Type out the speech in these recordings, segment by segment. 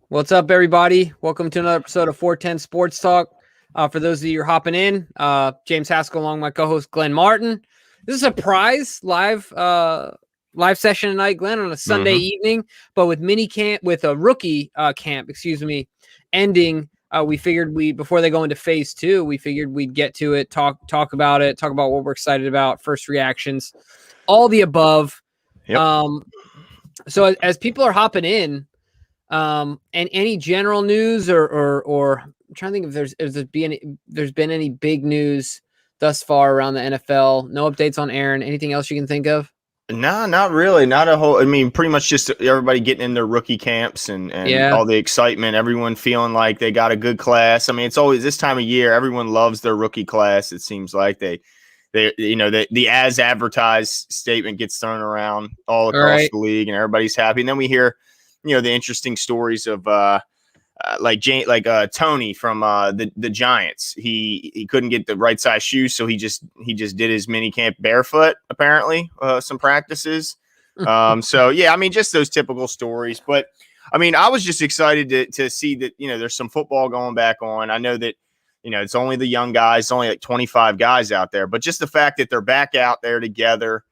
What's up, everybody? Welcome to another episode of 410 Sports Talk. For those of you who are hopping in, James Haskell along with my co-host Glenn Martin. This is a surprise live session tonight, Glenn, on a Sunday evening, but with Minicamp, with a rookie camp, ending. We figured before they go into phase 2, we figured we'd get to it, talk about it, talk about what we're excited about, first reactions, all the above. Yep. So as people are hopping in, and any general news or I'm trying to think if there's been any big news thus far around the NFL. No updates on Aaron. Anything else you can think of? No, not really. Not a whole. I mean, pretty much just everybody getting in their rookie camps and all the excitement. Everyone feeling like they got a good class. I mean, it's always this time of year. Everyone loves their rookie class. It seems like the as advertised statement gets thrown around all across the league, and everybody's happy. And then we hear, the interesting stories of Tony from the Giants. He couldn't get the right size shoes, so he just did his mini camp barefoot. Apparently, some practices. So yeah, I mean, just those typical stories. But I mean, I was just excited to see that there's some football going back on. I know that it's only the young guys, only like 25 guys out there, but just the fact that they're back out there together.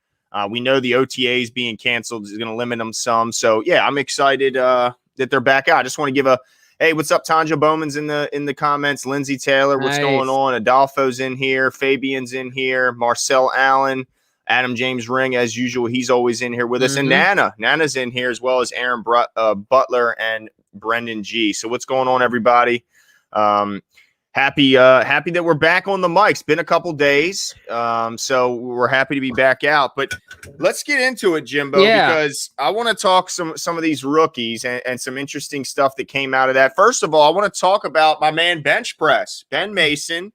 We know the OTAs being canceled is going to limit them some. So, yeah, I'm excited that they're back out. I just want to give a, hey, what's up? Tanja Bowman's in the comments. Lindsay Taylor, what's going on? Adolfo's in here. Fabian's in here. Marcel Allen. Adam James Ring, as usual. He's always in here with us. And Nana's in here, as well as Aaron Butler and Brendan G. So what's going on, everybody? Happy that we're back on the mic. It's been a couple days, so we're happy to be back out. But let's get into it, Jimbo, because I want to talk some of these rookies and some interesting stuff that came out of that. First of all, I want to talk about my man bench press. Ben Mason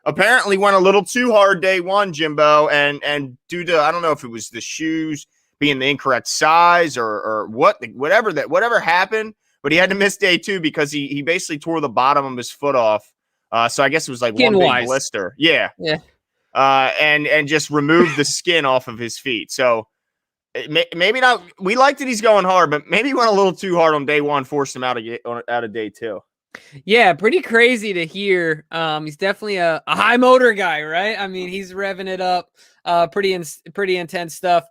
apparently went a little too hard day one, Jimbo, and due to, I don't know if it was the shoes being the incorrect size or whatever happened, but he had to miss day 2 because he basically tore the bottom of his foot off. So I guess it was like one big blister. Yeah. And just removed the skin off of his feet. So maybe not. We liked that he's going hard, but maybe he went a little too hard on day 1, forced him out of day 2. Yeah, pretty crazy to hear. He's definitely a high motor guy, right? I mean, he's revving it up. Pretty intense stuff.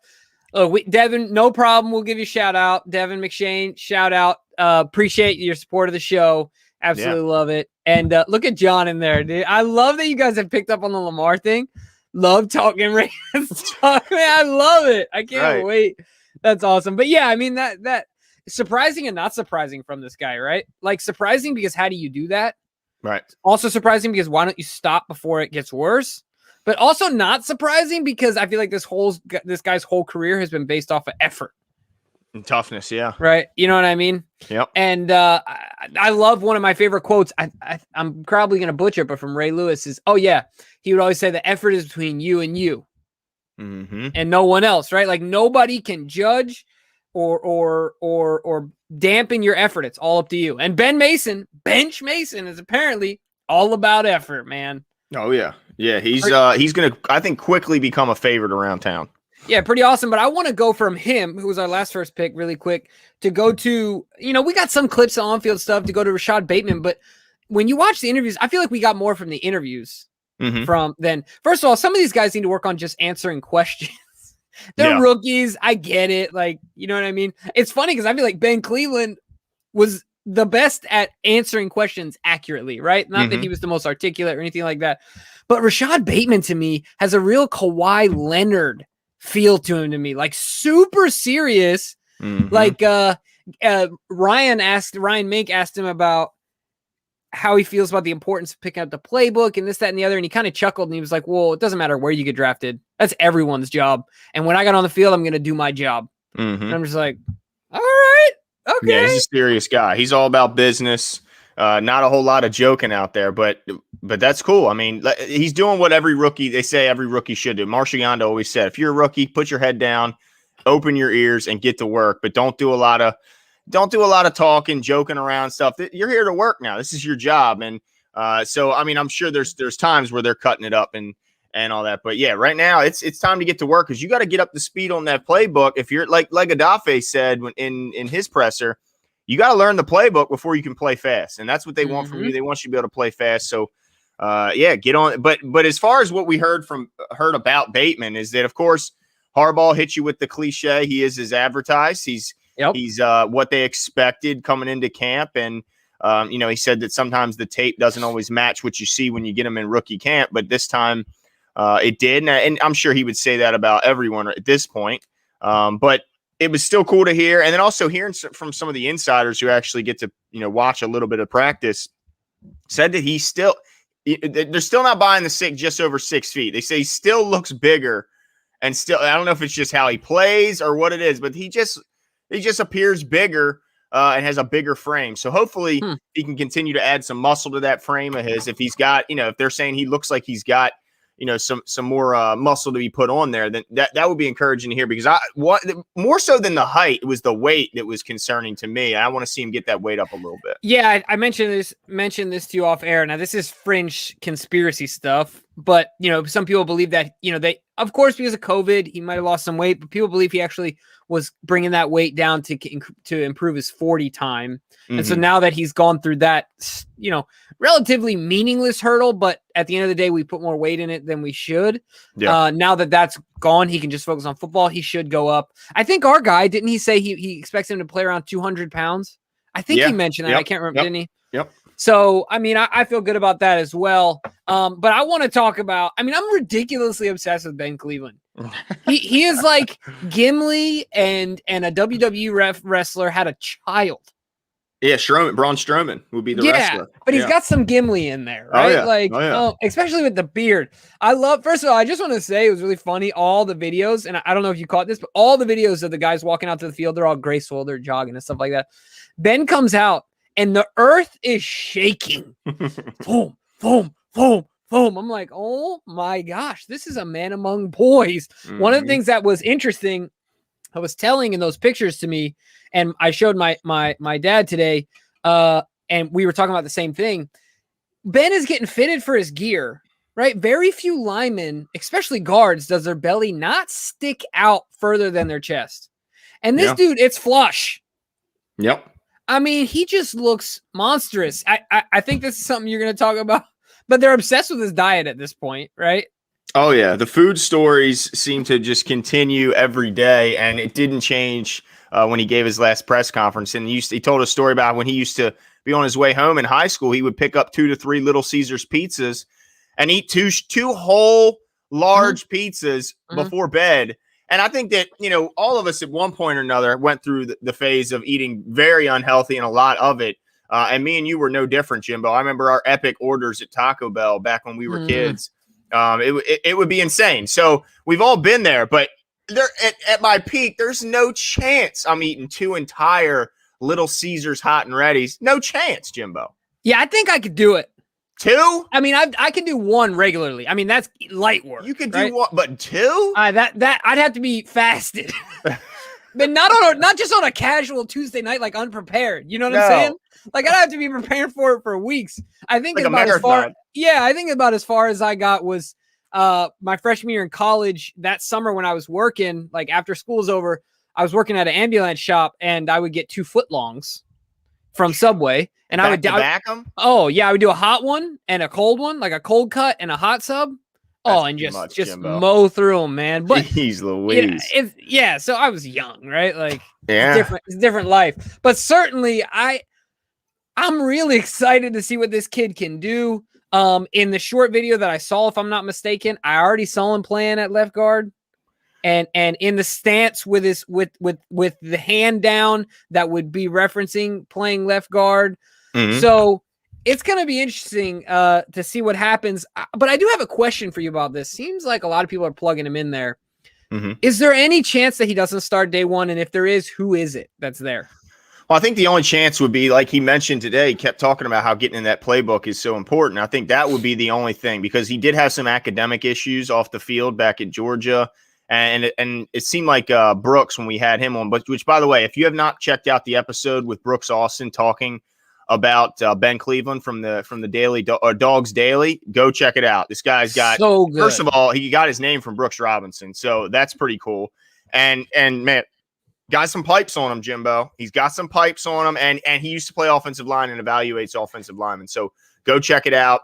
Devin, no problem. We'll give you a shout out. Devin McShane, shout out. Appreciate your support of the show. Absolutely love it. And look at John in there, dude. I love that you guys have picked up on the Lamar thing. Love talking Ravens talk. Man, I love it. I can't wait. That's awesome. But yeah, I mean, that surprising and not surprising from this guy, right? Like surprising because how do you do that? Right. Also surprising because why don't you stop before it gets worse? But also not surprising because I feel like this guy's whole career has been based off of effort. And toughness, yeah. Right. You know what I mean? Yep. And I love one of my favorite quotes. I'm probably going to butcher it, but from Ray Lewis is, he would always say the effort is between you and you and no one else, right? Like nobody can judge or dampen your effort. It's all up to you. And Bench Mason is apparently all about effort, man. Oh, yeah. Yeah, he's going to, I think, quickly become a favorite around town. Yeah, pretty awesome. But I want to go from him, who was our last first pick, really quick, to go to, we got some clips of on-field stuff to go to Rashad Bateman. But when you watch the interviews, I feel like we got more from the interviews first of all, some of these guys need to work on just answering questions. They're rookies. I get it. Like, you know what I mean? It's funny because I feel like Ben Cleveland was the best at answering questions accurately, right? Not that he was the most articulate or anything like that. But Rashad Bateman, to me, has a real Kawhi Leonard feel to him, to me, like super serious. Like Ryan Mink asked him about how he feels about the importance of picking up the playbook and this, that, and the other. And he kind of chuckled and he was like, well, it doesn't matter where you get drafted. That's everyone's job. And when I got on the field, I'm going to do my job. And I'm just like, all right. Okay. Yeah, he's a serious guy. He's all about business. Not a whole lot of joking out there, but that's cool. I mean, he's doing what every rookie should do. Marshall Yonda always said, if you're a rookie, put your head down, open your ears, and get to work. But don't do a lot of talking, joking around stuff. You're here to work now. This is your job. And so, I mean, I'm sure there's times where they're cutting it up and all that. But yeah, right now it's time to get to work because you got to get up to speed on that playbook. If you're like Adafe said in his presser, you got to learn the playbook before you can play fast. And that's what they want from Mm-hmm. you. They want you to be able to play fast. So, yeah, get on. But as far as what we heard about Bateman is that, of course, Harbaugh hit you with the cliche. He is as advertised. He's what they expected coming into camp. And, he said that sometimes the tape doesn't always match what you see when you get him in rookie camp. But this time it did. And I'm sure he would say that about everyone at this point. But it was still cool to hear. And then also hearing from some of the insiders who actually get to, watch a little bit of practice, said that they're still not buying the just over 6 feet. They say he still looks bigger, and still, I don't know if it's just how he plays or what it is, but he just appears bigger and has a bigger frame. So hopefully he can continue to add some muscle to that frame of his. If he's got, if they're saying he looks like he's got, some more muscle to be put on there, then that would be encouraging to hear, because more so than the height, it was the weight that was concerning to me. I want to see him get that weight up a little bit. Yeah, I mentioned this to you off air. Now, this is fringe conspiracy stuff, but some people believe that they, of course, because of COVID, he might have lost some weight, but people believe he actually was bringing that weight down to improve his 40 time. And so now that he's gone through that, relatively meaningless hurdle, but at the end of the day, we put more weight in it than we should. Yeah. Now that that's gone, he can just focus on football. He should go up. I think our guy, didn't he say he expects him to play around 200 pounds? I think he mentioned that. I can't remember, didn't he? Yep. So, I feel good about that as well. But I want to talk about, I'm ridiculously obsessed with Ben Cleveland. He is like Gimli and a WWE wrestler had a child. Yeah, Braun Strowman would be the wrestler. But he's got some Gimli in there, right? Especially with the beard. First of all, I just want to say it was really funny. All the videos, and I don't know if you caught this, but all the videos of the guys walking out to the field, they're all graceful, they're jogging and stuff like that. Ben comes out and the earth is shaking. Boom, boom, boom, boom. I'm like, oh my gosh, this is a man among boys. Mm-hmm. One of the things that was interesting, I was telling in those pictures to me, and I showed my dad today, and we were talking about the same thing. Ben is getting fitted for his gear, right? Very few linemen, especially guards, does their belly not stick out further than their chest. And this dude, it's flush. Yep. He just looks monstrous. I think this is something you're going to talk about, but they're obsessed with his diet at this point, right? Oh, yeah. The food stories seem to just continue every day, and it didn't change when he gave his last press conference. And he told a story about when he used to be on his way home in high school, he would pick up 2 to 3 Little Caesars pizzas and eat two whole large pizzas before bed. And I think that, all of us at one point or another went through the phase of eating very unhealthy, and a lot of it. And me and you were no different, Jimbo. I remember our epic orders at Taco Bell back when we were kids. It would be insane. So we've all been there, but at my peak, there's no chance I'm eating 2 entire Little Caesars hot and readies. No chance, Jimbo. Yeah, I think I could do it. 2? I can do 1 regularly. That's light work. You could do 1, but 2? That I'd have to be fasted. But not just on a casual Tuesday night, like unprepared. You know what I'm saying? Like I'd have to be prepared for it for weeks. I think like about as far. Yeah, I think about as far as I got was my freshman year in college. That summer when I was working, like after school's over, I was working at an ambulance shop, and I would get 2 footlongs from Subway, and I would back them. Oh yeah, I would do a hot one and a cold one, like a cold cut and a hot sub. That's and just mow through them, man. But jeez Louise. So I was young, right? Like it's a different life. But certainly I'm really excited to see what this kid can do. In the short video that I saw, if I'm not mistaken, I already saw him playing at left guard. And in the stance with his with the hand down, that would be referencing playing left guard. Mm-hmm. So it's going to be interesting to see what happens. But I do have a question for you about this. Seems like a lot of people are plugging him in there. Mm-hmm. Is there any chance that he doesn't start day 1? And if there is, who is it that's there? Well, I think the only chance would be, like he mentioned today, he kept talking about how getting in that playbook is so important. I think that would be the only thing, because he did have some academic issues off the field back at Georgia. And it seemed like Brooks, when we had him on, which, by the way, if you have not checked out the episode with Brooks Austin talking about Ben Cleveland from the Daily Dogs Daily, go check it out. This guy's got, so good. First of all, he got his name from Brooks Robinson, so that's pretty cool. And man, got some pipes on him, Jimbo. He's got some pipes on him, and he used to play offensive line and evaluates offensive linemen. So go check it out.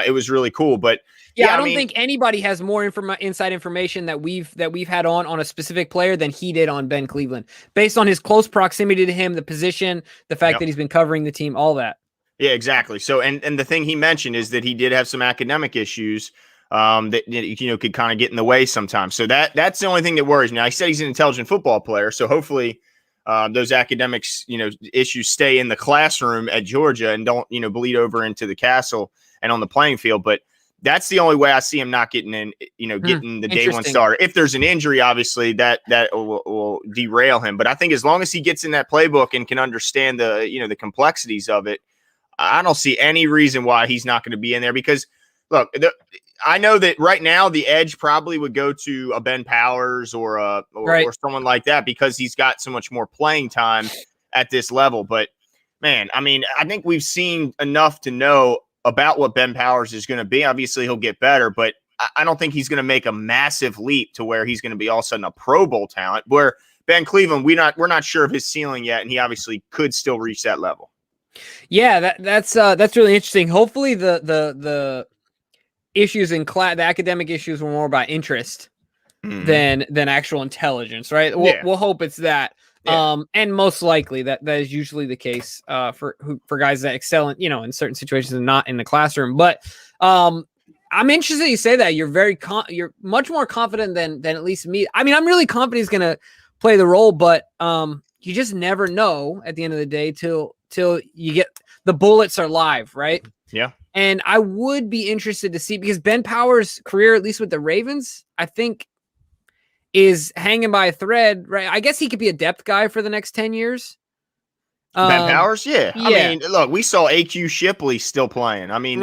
It was really cool. But yeah, I don't think anybody has more inside information that we've had on a specific player than he did on Ben Cleveland, based on his close proximity to him, the position, the fact that he's been covering the team, all that. Yeah, exactly. So, and the thing he mentioned is that he did have some academic issues that could kind of get in the way sometimes. So that's the only thing that worries me. Now, he said he's an intelligent football player, so hopefully those academics issues stay in the classroom at Georgia and don't bleed over into the castle and on the playing field. But that's the only way I see him not getting in, getting the day one starter. If there's an injury, obviously that will derail him. But I think as long as he gets in that playbook and can understand the complexities of it, I don't see any reason why he's not going to be in there. Because look, I know that right now the edge probably would go to a Ben Powers or someone like that because he's got so much more playing time at this level. But man, I mean, I think we've seen enough to know about what Ben Powers is going to be. Obviously he'll get better, but I don't think he's going to make a massive leap to where he's going to be all of a sudden a Pro Bowl talent, where Ben Cleveland, we're not sure of his ceiling yet. And he obviously could still reach that level. Yeah, that's really interesting. Hopefully the issues in class, the academic issues were more about interest than actual intelligence, right? We'll hope it's that. Yeah. And most likely that is usually the case for guys that excel in certain situations and not in the classroom. But I'm interested you say that. You're much more confident than at least me. I mean, I'm really confident he's going to play the role, but you just never know at the end of the day till you get the bullets are live, right? Yeah. And I would be interested to see, because Ben Powers' career, at least with the Ravens, I think is hanging by a thread, right? I guess he could be a depth guy for the next 10 years. Ben Powers? Yeah. I mean, look, we saw AQ Shipley still playing. I mean,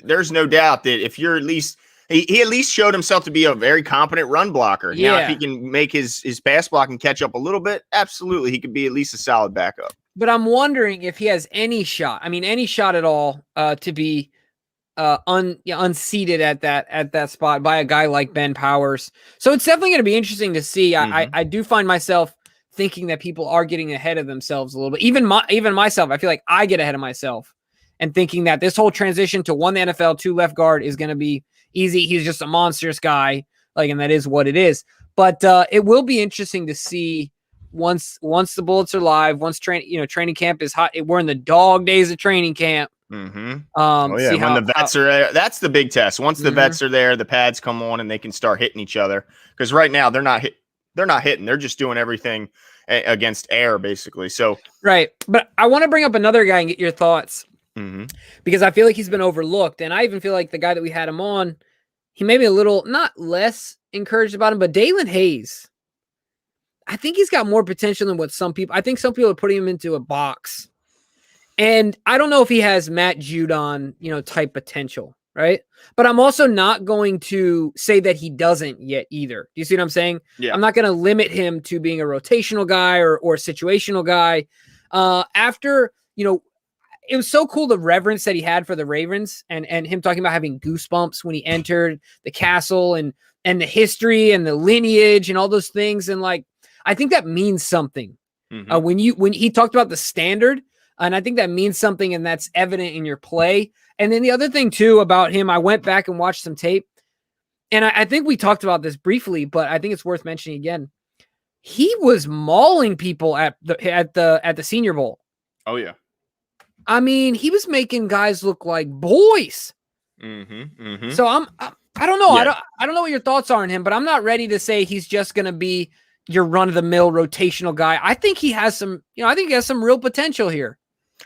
there's no doubt that if you're at least he at least showed himself to be a very competent run blocker. Yeah. Now, if he can make his pass block and catch up a little bit, absolutely, he could be at least a solid backup. But I'm wondering if he has any shot. I mean, any shot at all to be unseated at that spot by a guy like Ben Powers. So it's definitely going to be interesting to see. I do find myself thinking that people are getting ahead of themselves a little bit. Even myself, I feel like I get ahead of myself and thinking that this whole transition to one the NFL, two left guard is going to be easy. He's just a monstrous guy, and that is what it is. But it will be interesting to see once the bullets are live, once training camp is hot. We're in the dog days of training camp. When the vets are there, that's the big test. Once the vets are there, the pads come on and they can start hitting each other. Because right now they're not hitting. They're just doing everything against air, basically. So right. But I want to bring up another guy and get your thoughts, because I feel like he's been overlooked, and I even feel like the guy that we had him on, he may be a little not less encouraged about him, but Dalen Hayes. I think he's got more potential than what some people. I think some people are putting him into a box. And I don't know if he has Matt Judon, type potential, right? But I'm also not going to say that he doesn't yet either. Do you see what I'm saying? Yeah. I'm not going to limit him to being a rotational guy or a situational guy. After, it was so cool the reverence that he had for the Ravens and him talking about having goosebumps when he entered the castle and the history and the lineage and all those things. And I think that means something. When he talked about the standard, and I think that means something, and that's evident in your play. And then the other thing too about him, I went back and watched some tape, and I think we talked about this briefly, but I think it's worth mentioning again. He was mauling people at the Senior Bowl. Oh yeah. I mean, he was making guys look like boys. So I don't know. Yeah. I don't know what your thoughts are on him, but I'm not ready to say he's just going to be your run-of-the-mill rotational guy. I think he has some, real potential here.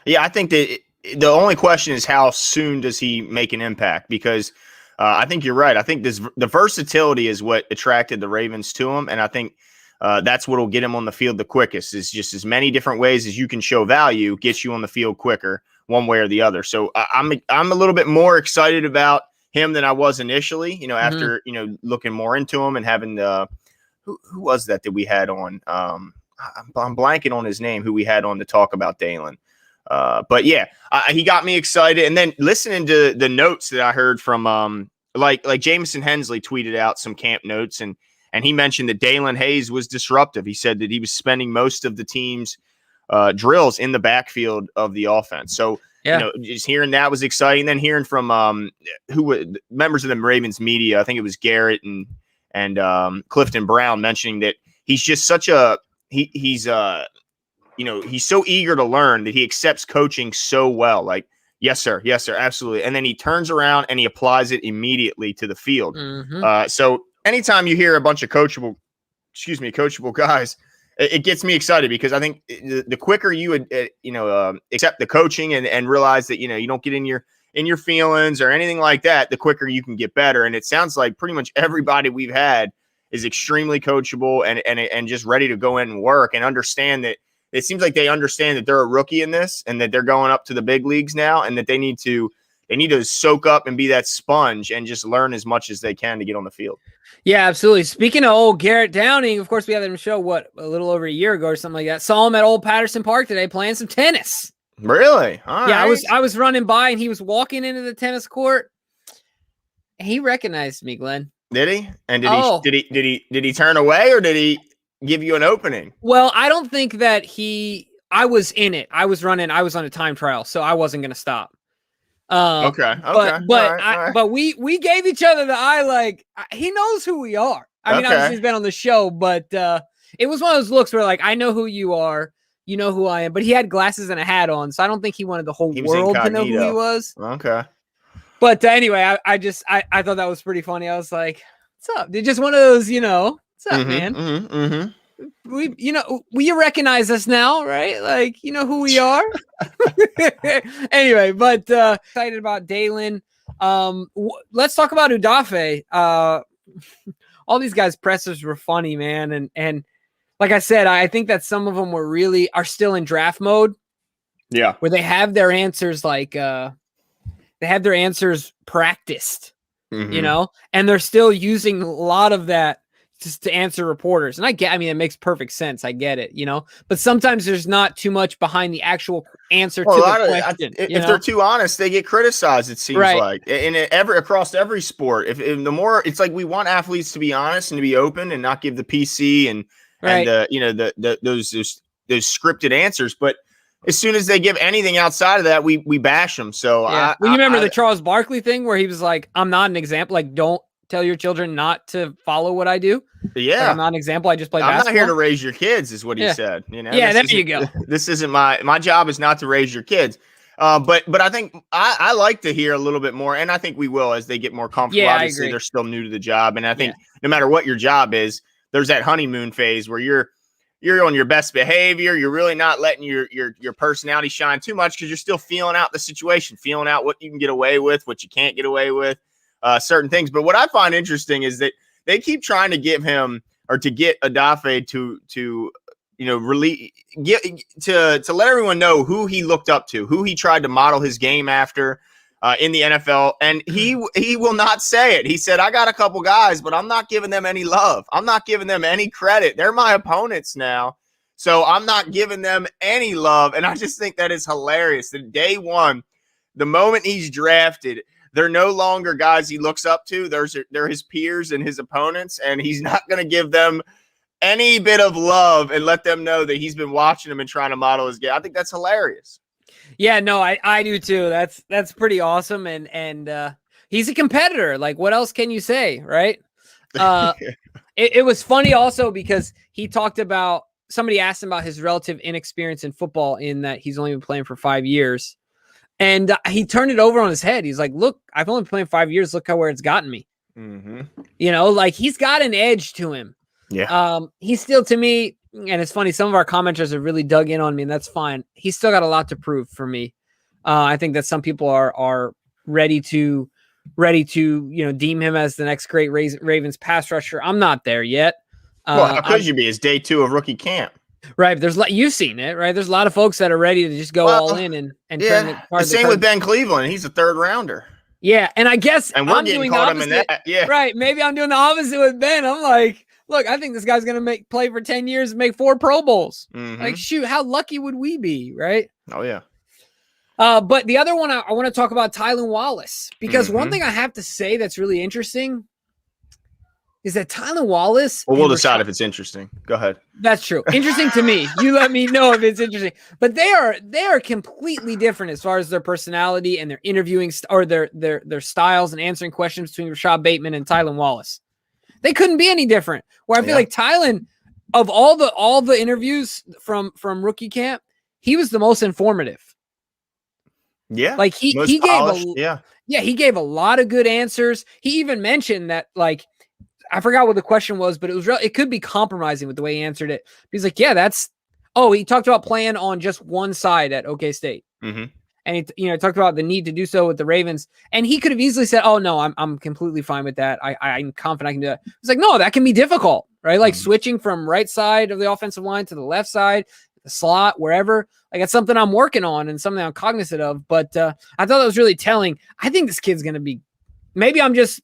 Yeah, I think that the only question is how soon does he make an impact? Because I think you're right. I think the versatility is what attracted the Ravens to him, and I think that's what will get him on the field the quickest. Is just as many different ways as you can show value gets you on the field quicker, one way or the other. So I'm a little bit more excited about him than I was initially. After looking more into him and having the. Who was that we had on? I'm blanking on his name, who we had on to talk about Dalen. But yeah, he got me excited. And then listening to the notes that I heard from like Jamison Hensley tweeted out some camp notes, and And he mentioned that Dalen Hayes was disruptive. He said that he was spending most of the team's drills in the backfield of the offense. So, just hearing that was exciting. Then hearing from members of the Ravens media, I think it was Garrett and Clifton Brown, mentioning that he's just such a he's so eager to learn that he accepts coaching so well. Like, yes, sir, absolutely. And then he turns around and he applies it immediately to the field. So anytime you hear a bunch of coachable guys, it gets me excited, because I think the quicker you would, accept the coaching and realize that, you don't get in your feelings or anything like that, the quicker you can get better. And it sounds like pretty much everybody we've had is extremely coachable and just ready to go in and work and understand that. It seems like they understand that they're a rookie in this and that they're going up to the big leagues now, and that they need to soak up and be that sponge and just learn as much as they can to get on the field. Yeah, absolutely. Speaking of old Garrett Downing, of course, we had him show a little over a year ago or something like that. Saw him at Old Patterson Park today playing some tennis. Really? All right. I was running by and he was walking into the tennis court. He recognized me, Glenn. Did he? And did he turn away, or did he give you an opening? Well, I don't think that I was in it. I was running. I was on a time trial, so I wasn't going to stop. Okay. But we gave each other the eye. Like, he knows who we are. I mean, obviously he's been on the show, but it was one of those looks where, like, I know who you are. You know who I am. But he had glasses and a hat on, so I don't think he wanted the whole world to know who he was. Okay. But anyway, I thought that was pretty funny. I was like, what's up? They're just one of those, what's up, man? We recognize us now, right? Like, you know who we are. Anyway, but excited about Dalen. Let's talk about Udafe. All these guys' pressers were funny, man, and like I said, I think that some of them are still in draft mode. Yeah, where they have their answers practiced, and they're still using a lot of that just to answer reporters. And it makes perfect sense. I get it, but sometimes there's not too much behind the actual answer to the question. If they're too honest, they get criticized, it seems like. And across every sport, if the more, it's like we want athletes to be honest and to be open and not give the PC and those scripted answers. But as soon as they give anything outside of that, we bash them. So you remember the Charles Barkley thing where he was like, I'm not an example. Like, don't tell your children not to follow what I do. Yeah. Like, I'm not an example. I just play basketball. I'm not here to raise your kids, is what he said. Yeah, there you go. This isn't my job is not to raise your kids. But I think I like to hear a little bit more, and I think we will as they get more comfortable. Yeah, obviously, they're still new to the job. And I think no matter what your job is, there's that honeymoon phase where you're on your best behavior. You're really not letting your personality shine too much because you're still feeling out the situation, feeling out what you can get away with, what you can't get away with, certain things. But what I find interesting is that they keep trying to give him or to get Udafe to really to let everyone know who he looked up to, who he tried to model his game after in the NFL. And he will not say it. He said, I got a couple guys, but I'm not giving them any love. I'm not giving them any credit. They're my opponents now. So I'm not giving them any love. And I just think that is hilarious. That day one, the moment he's drafted, they're no longer guys he looks up to. They're his peers and his opponents, and he's not going to give them any bit of love and let them know that he's been watching them and trying to model his game. I think that's hilarious. Yeah, no, I do too. That's pretty awesome. And he's a competitor. Like, what else can you say, right? It was funny also because he talked about, somebody asked him about his relative inexperience in football, in that he's only been playing for 5 years. And he turned it over on his head. He's like, look, I've only been playing 5 years. Look where it's gotten me. Mm-hmm. Like, he's got an edge to him. Yeah. He's still, to me, and it's funny, some of our commenters have really dug in on me, and that's fine. He's still got a lot to prove for me. I think that some people are ready to deem him as the next great Ravens pass rusher. I'm not there yet. Well, how could you be? It's day 2 of rookie camp. Right. You've seen it, right? There's a lot of folks that are ready to just go all in and turn it. The same with Ben Cleveland. He's a 3rd rounder. Yeah. And I guess we're I'm getting doing caught the him in opposite. that. Yeah. Right. Maybe I'm doing the opposite with Ben. I'm like, look, I think this guy's going to play for 10 years and make 4 Pro Bowls. Mm-hmm. Like, shoot, how lucky would we be? Right. Oh yeah. But the other one I want to talk about, Tylan Wallace, because one thing I have to say that's really interesting, is that Tylan Wallace. Well, we'll and decide Rashad, if it's interesting. Go ahead. That's true. Interesting to me. You let me know if it's interesting. But they are completely different as far as their personality and their interviewing or their styles and answering questions between Rashad Bateman and Tylan Wallace. They couldn't be any different. Where I feel like Tylan, of all the interviews from rookie camp, he was the most informative. Yeah. Like he polished, he gave a lot of good answers. He even mentioned that, like, I forgot what the question was, but it could be compromising with the way he answered it. He's like, yeah, he talked about playing on just one side at OK State. Mm-hmm. And he talked about the need to do so with the Ravens. And he could have easily said, oh no, I'm completely fine with that. I'm confident I can do that. It's like, no, that can be difficult, right? Like switching from right side of the offensive line to the left side, the slot, wherever. Like, that's something I'm working on and something I'm cognizant of. But I thought that was really telling. I think this kid's going to be, maybe I'm just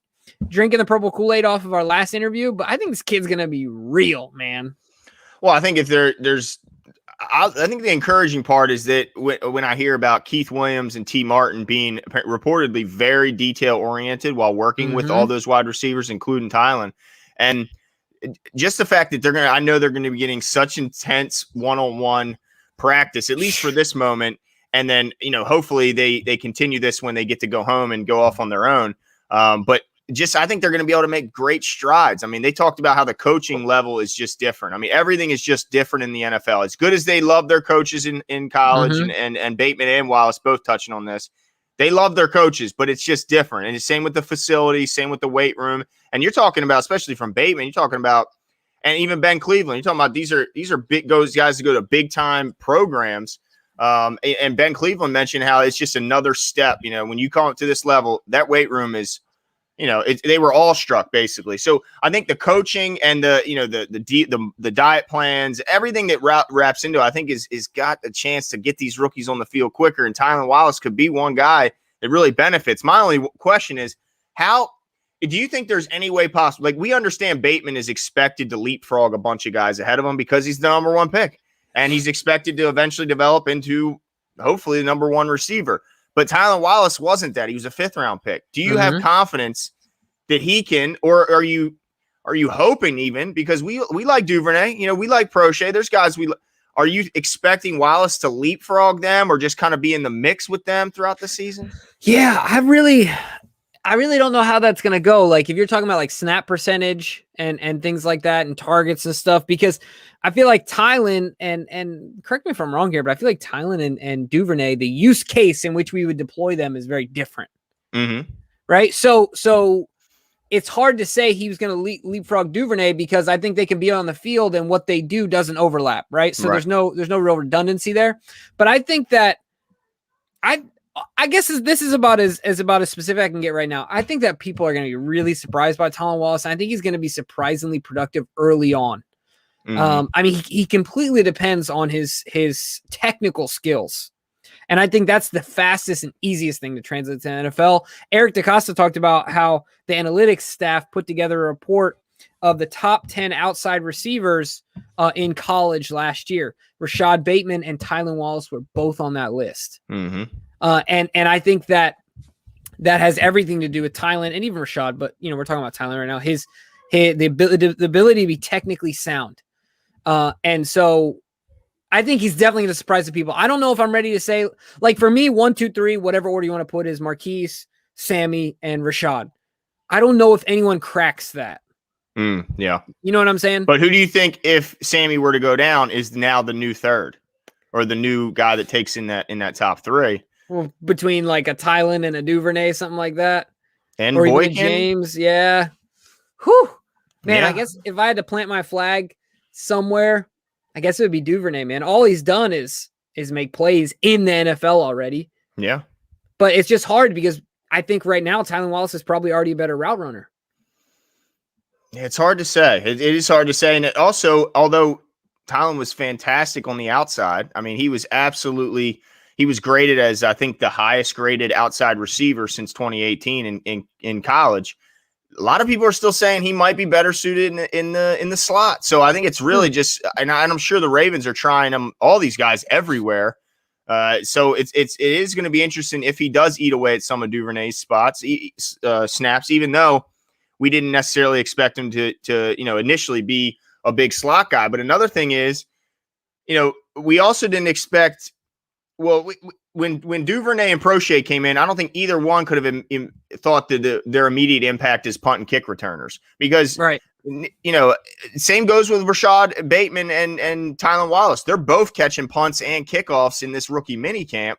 drinking the purple Kool-Aid off of our last interview, but I think this kid's going to be real, man. Well, I think if I think the encouraging part is that when I hear about Keith Williams and T. Martin being reportedly very detail oriented while working with all those wide receivers, including Tylan, and just the fact that I know they're going to be getting such intense one-on-one practice, at least for this moment. And then, hopefully they continue this when they get to go home and go off on their own. But I think they're going to be able to make great strides. I mean, they talked about how the coaching level is just different. I mean, everything is just different in the NFL. As good as they love their coaches in college, and Bateman and Wallace both touching on this, they love their coaches, but it's just different. And it's same with the facility, same with the weight room. And you're talking about, especially from Bateman, you're talking about, and even Ben Cleveland, you're talking about these are big guys to go to big time programs. And Ben Cleveland mentioned how it's just another step. When you come up to this level, that weight room is, they were all struck basically. So I think the coaching and the diet plans, everything that wraps into it, I think is got a chance to get these rookies on the field quicker. And Tylan Wallace could be one guy that really benefits. My only question is, how do you think there's any way possible? Like, we understand Bateman is expected to leapfrog a bunch of guys ahead of him because he's the number one pick, and he's expected to eventually develop into hopefully the number one receiver. But Tylan Wallace wasn't that. He was a 5th-round pick. Do you have confidence that he can, or are you hoping even, because we like Duvernay, we like Prochet. There's guys are you expecting Wallace to leapfrog them or just kind of be in the mix with them throughout the season? Yeah, I really don't know how that's going to go. Like, if you're talking about like snap percentage and things like that and targets and stuff, because I feel like Tylan and correct me if I'm wrong here, but I feel like Tylan and Duvernay, the use case in which we would deploy them is very different. Right. So it's hard to say he was going to leapfrog Duvernay, because I think they can be on the field and what they do doesn't overlap. Right. So there's no real redundancy there, but I think that I guess this is about as specific I can get right now. I think that people are going to be really surprised by Tylan Wallace. I think he's going to be surprisingly productive early on. I mean, he completely depends on his technical skills. And I think that's the fastest and easiest thing to translate to the NFL. Eric DaCosta talked about how the analytics staff put together a report of the top 10 outside receivers in college last year. Rashad Bateman and Tylan Wallace were both on that list. And I think that has everything to do with Tylan and even Rashad, but we're talking about Tylan right now. The ability to be technically sound, and so I think he's definitely going to surprise the people. I don't know if I'm ready to say, like, for me, 1, 2, 3, whatever order you want to put is Marquise, Sammy, and Rashad. I don't know if anyone cracks that. Yeah, you know what I'm saying. But who do you think, if Sammy were to go down, is now the new third, or the new guy that takes in that top 3? Well, between like a Tylan and a Duvernay, something like that. And or Boykin? James, yeah. Whew. Man, Yeah. I guess if I had to plant my flag somewhere, I guess it would be Duvernay, man. All he's done is make plays in the NFL already. Yeah. But it's just hard because I think right now Tylan Wallace is probably already a better route runner. It's hard to say. It is hard to say. And it also, although Tylan was fantastic on the outside, I mean, he was graded as, I think, the highest graded outside receiver since 2018 in college. A lot of people are still saying he might be better suited in the slot. So I think it's really just, and I'm sure the Ravens are trying all these guys everywhere. So it is going to be interesting if he does eat away at some of Duvernay's snaps, even though we didn't necessarily expect him to initially be a big slot guy. But another thing is, we also didn't expect. Well, when Duvernay and Prochet came in, I don't think either one could have thought that their immediate impact is punt and kick returners, because right. Same goes with Rashad Bateman and Tylan Wallace. They're both catching punts and kickoffs in this rookie minicamp.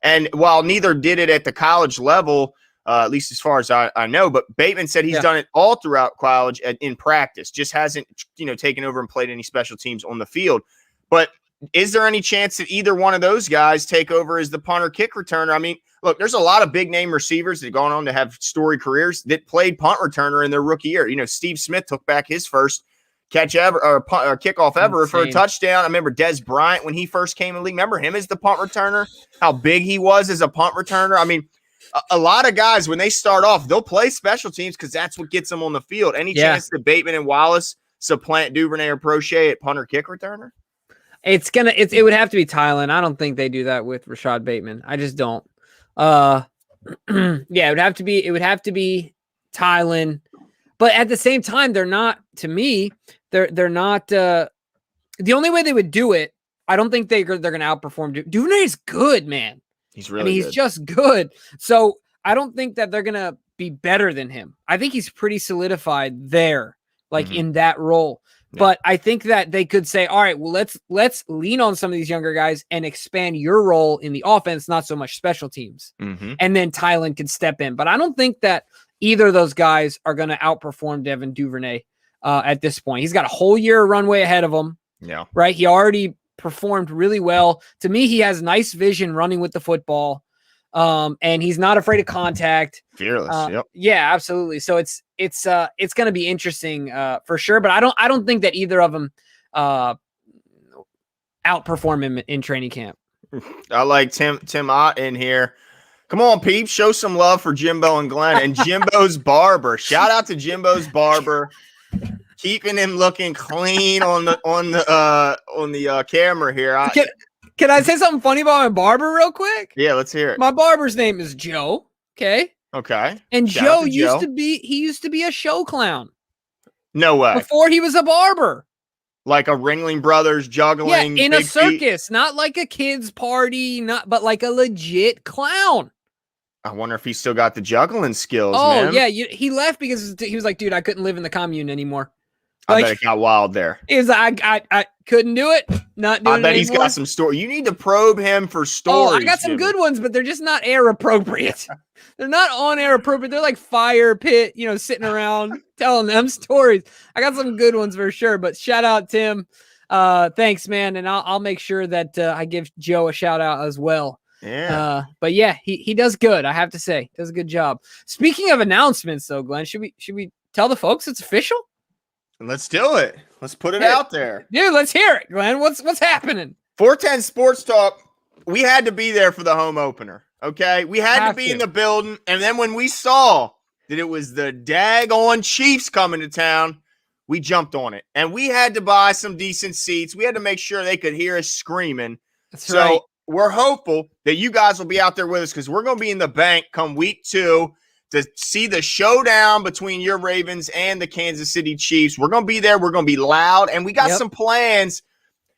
And while neither did it at the college level, at least as far as I know, but Bateman said he's done it all throughout college in practice, just hasn't, taken over and played any special teams on the field. But is there any chance that either one of those guys take over as the punter kick returner? I mean, look, there's a lot of big name receivers that have gone on to have storied careers that played punt returner in their rookie year. Steve Smith took back his first catch ever or kickoff ever for a touchdown. I remember Des Bryant when he first came in the league. Remember him as the punt returner, how big he was as a punt returner. I mean, a lot of guys, when they start off, they'll play special teams because that's what gets them on the field. Any chance that Bateman and Wallace supplant Duvernay or Prochet at punter kick returner? It would have to be Tylan. I don't think they do that with Rashad Bateman. I just don't. Yeah, it would have to be Tylan. But at the same time, they're not, to me, they're not the only way they would do it. I don't think they're going to outperform Duvernay is good, man. He's really he's just good. So I don't think that they're going to be better than him. I think he's pretty solidified there, in that role. Yeah. But I think that they could say, all right, well, let's lean on some of these younger guys and expand your role in the offense, not so much special teams. And then Tylan can step in. But I don't think that either of those guys are going to outperform Devin Duvernay at this point. He's got a whole year of runway ahead of him. Yeah. Right. He already performed really well. To me, he has nice vision running with the football. And he's not afraid of contact. Fearless. Yep. Yeah, absolutely. So it's going to be interesting for sure. But I don't think that either of them outperform him in training camp. I like Tim Ott in here. Come on, peeps, show some love for Jimbo and Glenn and Jimbo's barber. Shout out to Jimbo's barber, keeping him looking clean on the camera here. Can I say something funny about my barber real quick? Yeah, let's hear it. My barber's name is Joe. Okay. And Joe used to be a show clown. No way. Before he was a barber. Like a Ringling Brothers juggling. Yeah, in a circus, not like a kid's party, but like a legit clown. I wonder if he still got the juggling skills. Oh, man. Yeah. He left because he was like, dude, I couldn't live in the commune anymore. I bet it got wild there. He was like, I couldn't do it. Not doing it. I bet he's got some story. You need to probe him for stories. Oh, I got some good ones, but they're just not air appropriate. They're not on air appropriate. They're like fire pit, sitting around telling them stories. I got some good ones for sure. But shout out, Tim. Thanks, man. And I'll make sure that I give Joe a shout out as well. Yeah. But yeah, he does good. I have to say, does a good job. Speaking of announcements, though, Glenn, should we tell the folks it's official? Let's do it. Let's put it out there. Dude, let's hear it, Glenn. What's happening? 410 Sports Talk. We had to be there for the home opener. Okay. We had to be in the building. And then when we saw that it was the daggone Chiefs coming to town, we jumped on it. And we had to buy some decent seats. We had to make sure they could hear us screaming. That's right. We're hopeful that you guys will be out there with us because we're going to be in the bank come week 2 to see the showdown between your Ravens and the Kansas City Chiefs. We're going to be there. We're going to be loud. And we got some plans.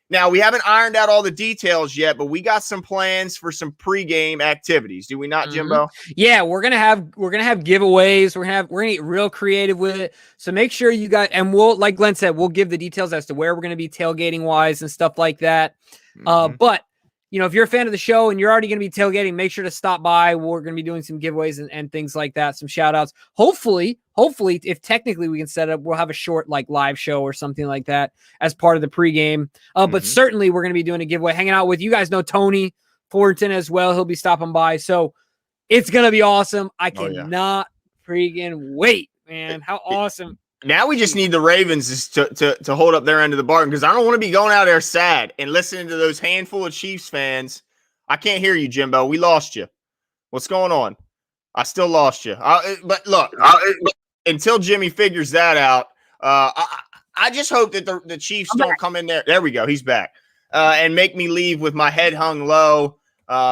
Now, we haven't ironed out all the details yet, but we got some plans for some pregame activities. Do we not, Jimbo? Yeah, we're gonna have giveaways. We're gonna get real creative with it. So make sure you got, and we'll, like Glenn said, we'll give the details as to where we're gonna be tailgating wise and stuff like that. But if you're a fan of the show and you're already going to be tailgating, make sure to stop by. We're going to be doing some giveaways and things like that, some shout outs. Hopefully, if technically we can set up, we'll have a short live show or something like that as part of the pregame. But certainly we're going to be doing a giveaway, hanging out with you guys. Know Tony Thornton as well. He'll be stopping by. So it's going to be awesome. I cannot freaking wait, man. How awesome. Now we just need the Ravens to hold up their end of the bargain because I don't want to be going out there sad and listening to those handful of Chiefs fans. I can't hear you, Jimbo. We lost you. What's going on? I still lost you. But look, until Jimmy figures that out, I just hope that the Chiefs don't come in there. There we go. He's back. And make me leave with my head hung low.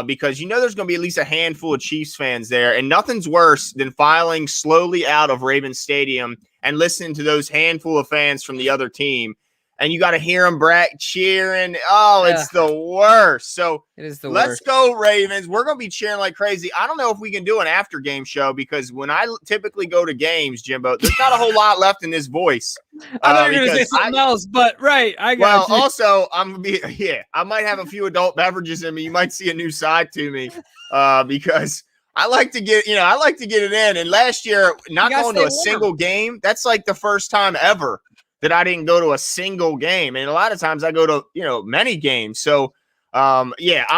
because there's going to be at least a handful of Chiefs fans there, and nothing's worse than filing slowly out of Ravens Stadium and listening to those handful of fans from the other team, and you got to hear them cheering. Oh, it's the worst. So it is the let's worst. go Ravens. We're going to be cheering like crazy. I don't know if we can do an after game show because when I typically go to games, Jimbo, there's not a whole lot left in this voice. I thought you were going to say something else, but right. I got you. Also, I might have a few adult beverages in me. You might see a new side to me because I like to get it in. And last year, not going to a single game, that's like the first time ever that I didn't go to a single game. And a lot of times I go to, many games. So, I'm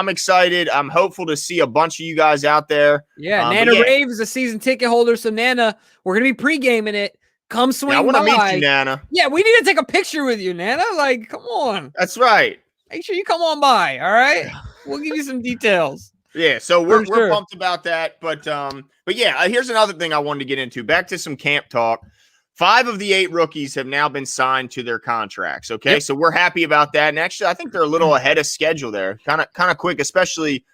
excited. I'm hopeful to see a bunch of you guys out there. Yeah, Nana Rave is a season ticket holder. So, Nana, we're going to be pre-gaming it. Come swing by. I want to meet you, Nana. Yeah, we need to take a picture with you, Nana. Like, come on. That's right. Make sure you come on by, all right? We'll give you some details. Yeah, so we're pumped about that. But yeah, here's another thing I wanted to get into. Back to some camp talk. 5 of the 8 rookies have now been signed to their contracts. Okay, yep. So we're happy about that. And actually, I think they're a little ahead of schedule there. Kind of quick, especially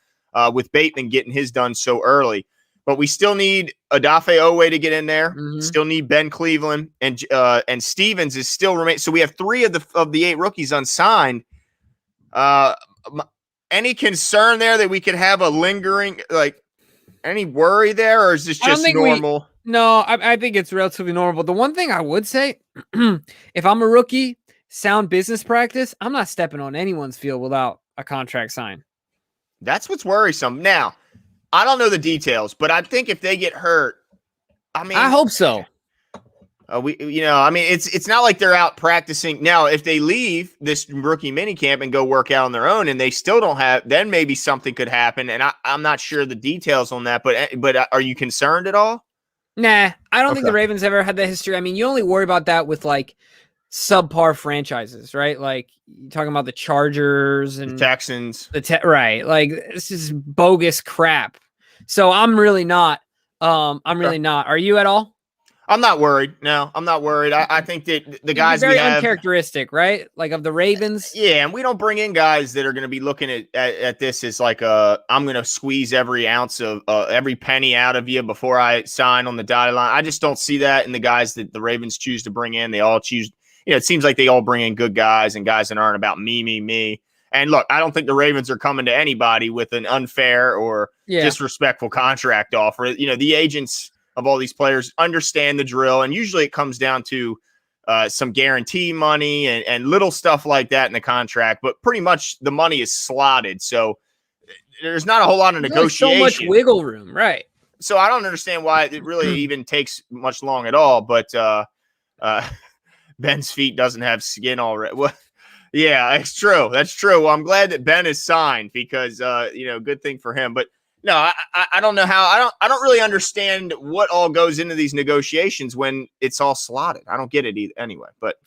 with Bateman getting his done so early. But we still need Odafe Owe to get in there. Mm-hmm. Still need Ben Cleveland and Stevens is still remain. So we have 3 of the 8 rookies unsigned. Any concern there that we could have a lingering, like any worry there, or is this just normal? No, I think it's relatively normal. But the one thing I would say, if I'm a rookie, sound business practice, I'm not stepping on anyone's field without a contract sign. That's what's worrisome. Now, I don't know the details, but I think if they get hurt, I hope so. It's not like they're out practicing. Now, if they leave this rookie minicamp and go work out on their own and they still don't have, then maybe something could happen. And I'm not sure the details on that, but are you concerned at all? Nah, I don't think the Ravens ever had that history. I mean, you only worry about that with like subpar franchises, right? Like you're talking about the Chargers and the Texans. Right. Like this is bogus crap. So I'm really not. Not. Are you at all? I'm not worried. No, I'm not worried. I think that the guys very uncharacteristic, right? Like of the Ravens. Yeah, and we don't bring in guys that are going to be looking at this as like I'm going to squeeze every ounce of every penny out of you before I sign on the dotted line. I just don't see that in the guys that the Ravens choose to bring in. They all choose. It seems like they all bring in good guys and guys that aren't about me. And look, I don't think the Ravens are coming to anybody with an unfair or disrespectful contract offer. The agents of all these players understand the drill, and usually it comes down to some guarantee money and little stuff like that in the contract, but pretty much the money is slotted, so there's not a whole lot of negotiation. So much wiggle room, right? So I don't understand why it really even takes much long at all, but Ben's feet doesn't have skin already. Well, yeah, it's true. That's true. Well, I'm glad that Ben is signed because, good thing for him, but no, I don't know how. I don't really understand what all goes into these negotiations when it's all slotted. I don't get it either. Anyway, but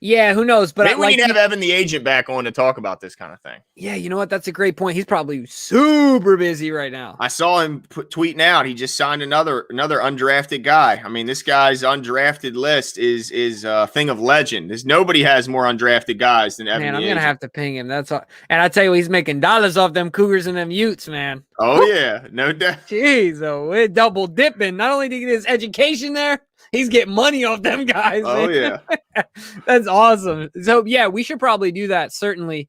yeah, who knows? But maybe we need to have Evan the agent back on to talk about this kind of thing. Yeah, you know what? That's a great point. He's probably super busy right now. I saw him tweeting out. He just signed another undrafted guy. I mean, this guy's undrafted list is a thing of legend. Nobody has more undrafted guys than Evan. Man, I'm gonna have to ping him. That's all. And I tell you, he's making dollars off them Cougars and them Utes, man. Oh yeah, no doubt. Jeez, we're double dipping. Not only did he get his education there, he's getting money off them guys. Oh, man. Yeah. That's awesome. So, yeah, we should probably do that, certainly.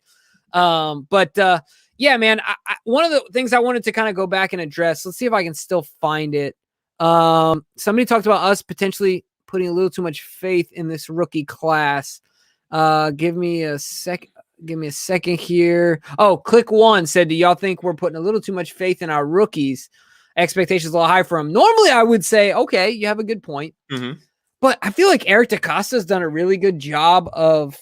Yeah, man, one of the things I wanted to kind of go back and address, let's see if I can still find it. Somebody talked about us potentially putting a little too much faith in this rookie class. Give me a second here. Oh, Click One said, do y'all think we're putting a little too much faith in our rookies? Expectations a little high for him. Normally, I would say, okay, you have a good point. Mm-hmm. But I feel like Eric DaCosta's done a really good job of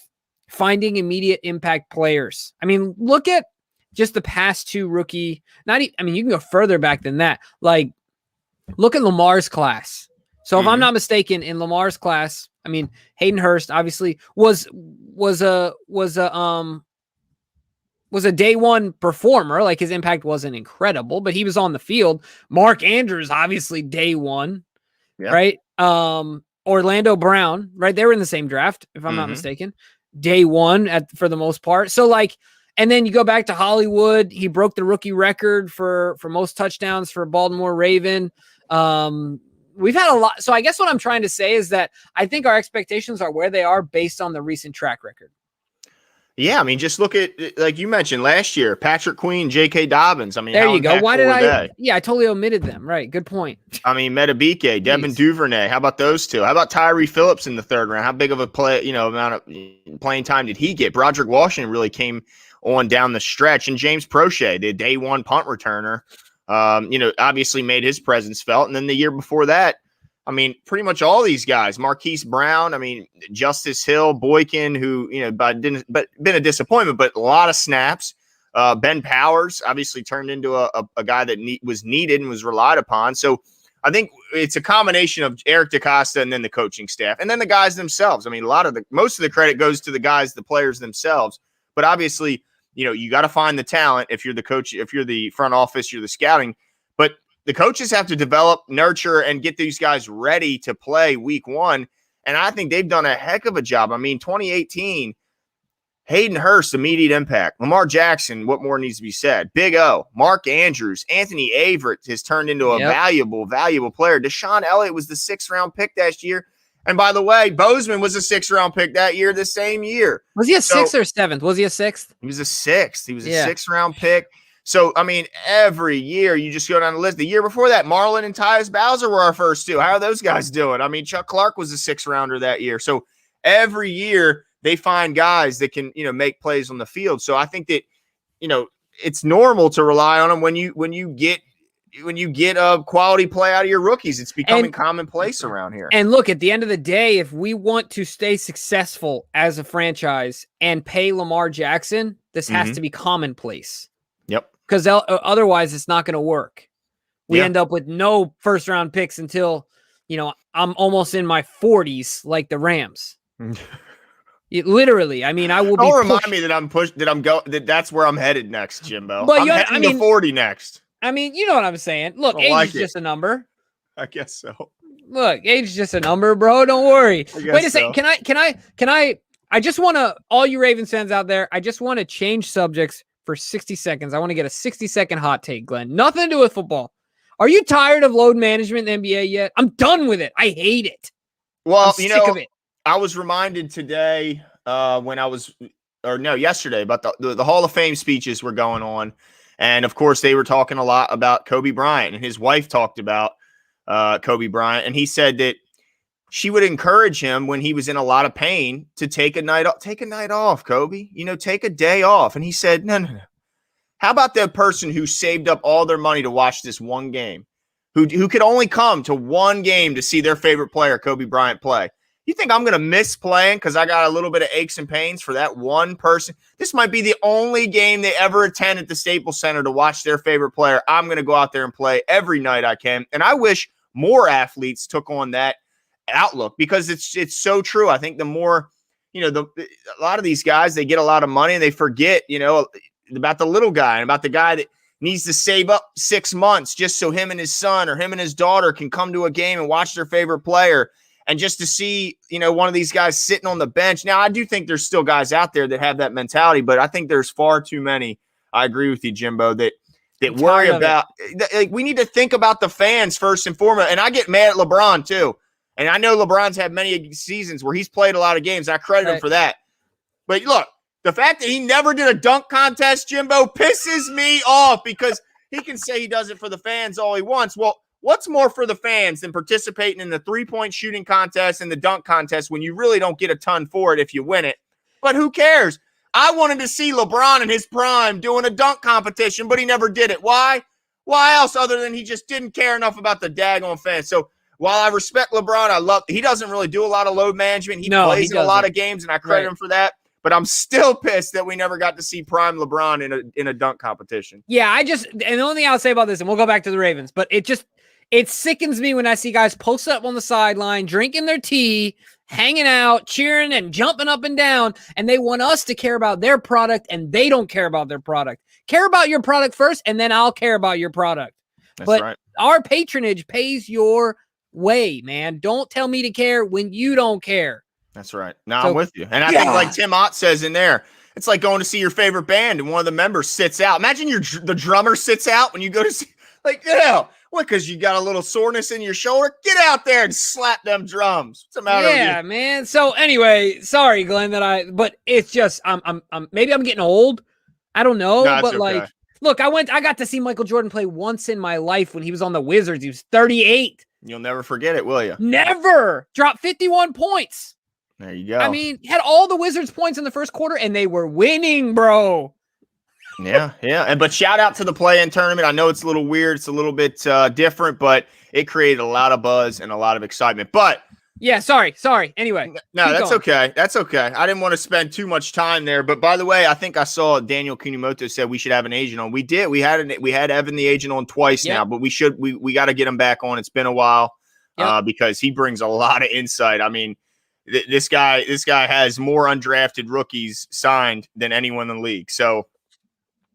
finding immediate impact players. I mean, look at just the past 2 rookie. You can go further back than that. Like, look at Lamar's class. So if I'm not mistaken, in Lamar's class, I mean, Hayden Hurst obviously was a day one performer. Like his impact wasn't incredible, but he was on the field. Mark Andrews, obviously day one, right? Orlando Brown, right? They were in the same draft, if I'm not mistaken. Day one for the most part. So like And then you go back to Hollywood. He broke the rookie record for most touchdowns for a Baltimore Raven. We've had a lot. So I guess what I'm trying to say is that I think our expectations are where they are based on the recent track record. Yeah, I mean, just look at, like you mentioned last year, Patrick Queen, J.K. Dobbins. I mean, there you go. Why did I? Yeah, I totally omitted them. Right. Good point. I mean, Metabike, Devin Duvernay. How about those two? How about Tyree Phillips in the third round? How big of a amount of playing time did he get? Broderick Washington really came on down the stretch, and James Prochet, the day one punt returner, obviously made his presence felt. And then the year before that, I mean, pretty much all these guys, Marquise Brown, I mean, Justice Hill, Boykin, who, but been a disappointment, but a lot of snaps. Ben Powers obviously turned into a guy that was needed and was relied upon. So I think it's a combination of Eric DaCosta and then the coaching staff and then the guys themselves. I mean, most of the credit goes to the guys, the players themselves, but obviously, you got to find the talent. If you're the coach, if you're the front office, you're the scouting, but the coaches have to develop, nurture, and get these guys ready to play week one. And I think they've done a heck of a job. I mean, 2018, Hayden Hurst, immediate impact. Lamar Jackson, what more needs to be said? Big O, Mark Andrews, Anthony Averett has turned into a valuable player. Deshaun Elliott was the 6th-round pick that year. And by the way, Bozeman was a 6th-round pick that year, the same year. Was he a 6th or 7th? Was he a 6th? He was a 6th. He was a 6th-round pick. So, I mean, every year you just go down the list. The year before that, Marlon and Tyus Bowser were our first two. How are those guys doing? I mean, Chuck Clark was a 6th-rounder that year. So every year they find guys that can, make plays on the field. So I think that, it's normal to rely on them when you get a quality play out of your rookies. It's becoming commonplace around here. And look, at the end of the day, if we want to stay successful as a franchise and pay Lamar Jackson, this has to be commonplace. Yep. Because otherwise it's not going to work. We end up with no 1st-round picks until, I'm almost in my 40s, like the Rams. Literally, I mean, I will be. Don't remind me that I'm pushed. That's where I'm headed next, Jimbo. But I'm heading to 40 next. I mean, you know what I'm saying. Look, age is just a number. I guess so. Look, age is just a number, bro. Don't worry. Wait a second. Can I just want to, all you Ravens fans out there, I just want to change subjects for 60 seconds. I want to get a 60-second hot take, Glenn. Nothing to do with football. Are you tired of load management in the NBA yet? I'm done with it. I hate it. Well, I'm sick of it. I was reminded today yesterday about the Hall of Fame speeches were going on. And of course they were talking a lot about Kobe Bryant, and his wife talked about Kobe Bryant. And he said that she would encourage him when he was in a lot of pain to take a night off, Kobe, take a day off. And he said, no. How about that person who saved up all their money to watch this one game, who could only come to one game to see their favorite player, Kobe Bryant, play? You think I'm going to miss playing because I got a little bit of aches and pains for that one person? This might be the only game they ever attend at the Staples Center to watch their favorite player. I'm going to go out there and play every night I can. And I wish more athletes took on that outlook, because it's so true. I think the more, a lot of these guys, they get a lot of money and they forget, about the little guy and about the guy that needs to save up 6 months just so him and his son or him and his daughter can come to a game and watch their favorite player. And just to see, one of these guys sitting on the bench. Now, I do think there's still guys out there that have that mentality, but I think there's far too many. I agree with you, Jimbo, that worry about, we need to think about the fans first and foremost. And I get mad at LeBron too. And I know LeBron's had many seasons where he's played a lot of games. I credit him for that. But look, the fact that he never did a dunk contest, Jimbo, pisses me off, because he can say he does it for the fans all he wants. Well, what's more for the fans than participating in the 3-point shooting contest and the dunk contest when you really don't get a ton for it if you win it? But who cares? I wanted to see LeBron in his prime doing a dunk competition, but he never did it. Why? Why else other than he just didn't care enough about the daggone fans? So while I respect LeBron, he doesn't really do a lot of load management. He plays in a lot of games, and I credit him for that. But I'm still pissed that we never got to see prime LeBron in a dunk competition. Yeah, and the only thing I'll say about this, and we'll go back to the Ravens, but it sickens me when I see guys post up on the sideline, drinking their tea, hanging out, cheering and jumping up and down, and they want us to care about their product, and they don't care about their product. Care about your product first, and then I'll care about your product. That's right. Our patronage pays your way, man. Don't tell me to care when you don't care. That's right. No, I'm with you. And I think, like Tim Ott says in there, it's like going to see your favorite band and one of the members sits out. Imagine the drummer sits out when you go to see, like, what? Because you got a little soreness in your shoulder? Get out there and slap them drums. What's the matter with you? Yeah, man. So anyway, sorry, Glenn, but it's just I'm maybe I'm getting old. I don't know, No, it's but okay. like, look, I got to see Michael Jordan play once in my life when he was on the Wizards. He was 38. You'll never forget it, will you? Never dropped 51 points. There you go. I mean, had all the Wizards points in the first quarter, and they were winning, bro. Yeah. But shout out to the play-in tournament. I know it's a little weird. It's a little bit different, but it created a lot of buzz and a lot of excitement. But yeah, sorry. Anyway. No, that's okay. That's okay. I didn't want to spend too much time there. But by the way, I think I saw Daniel Kunimoto said we should have an agent on. We did. We had Evan the agent on twice now, but we got to get him back on. It's been a while because he brings a lot of insight. I mean, this guy has more undrafted rookies signed than anyone in the league. So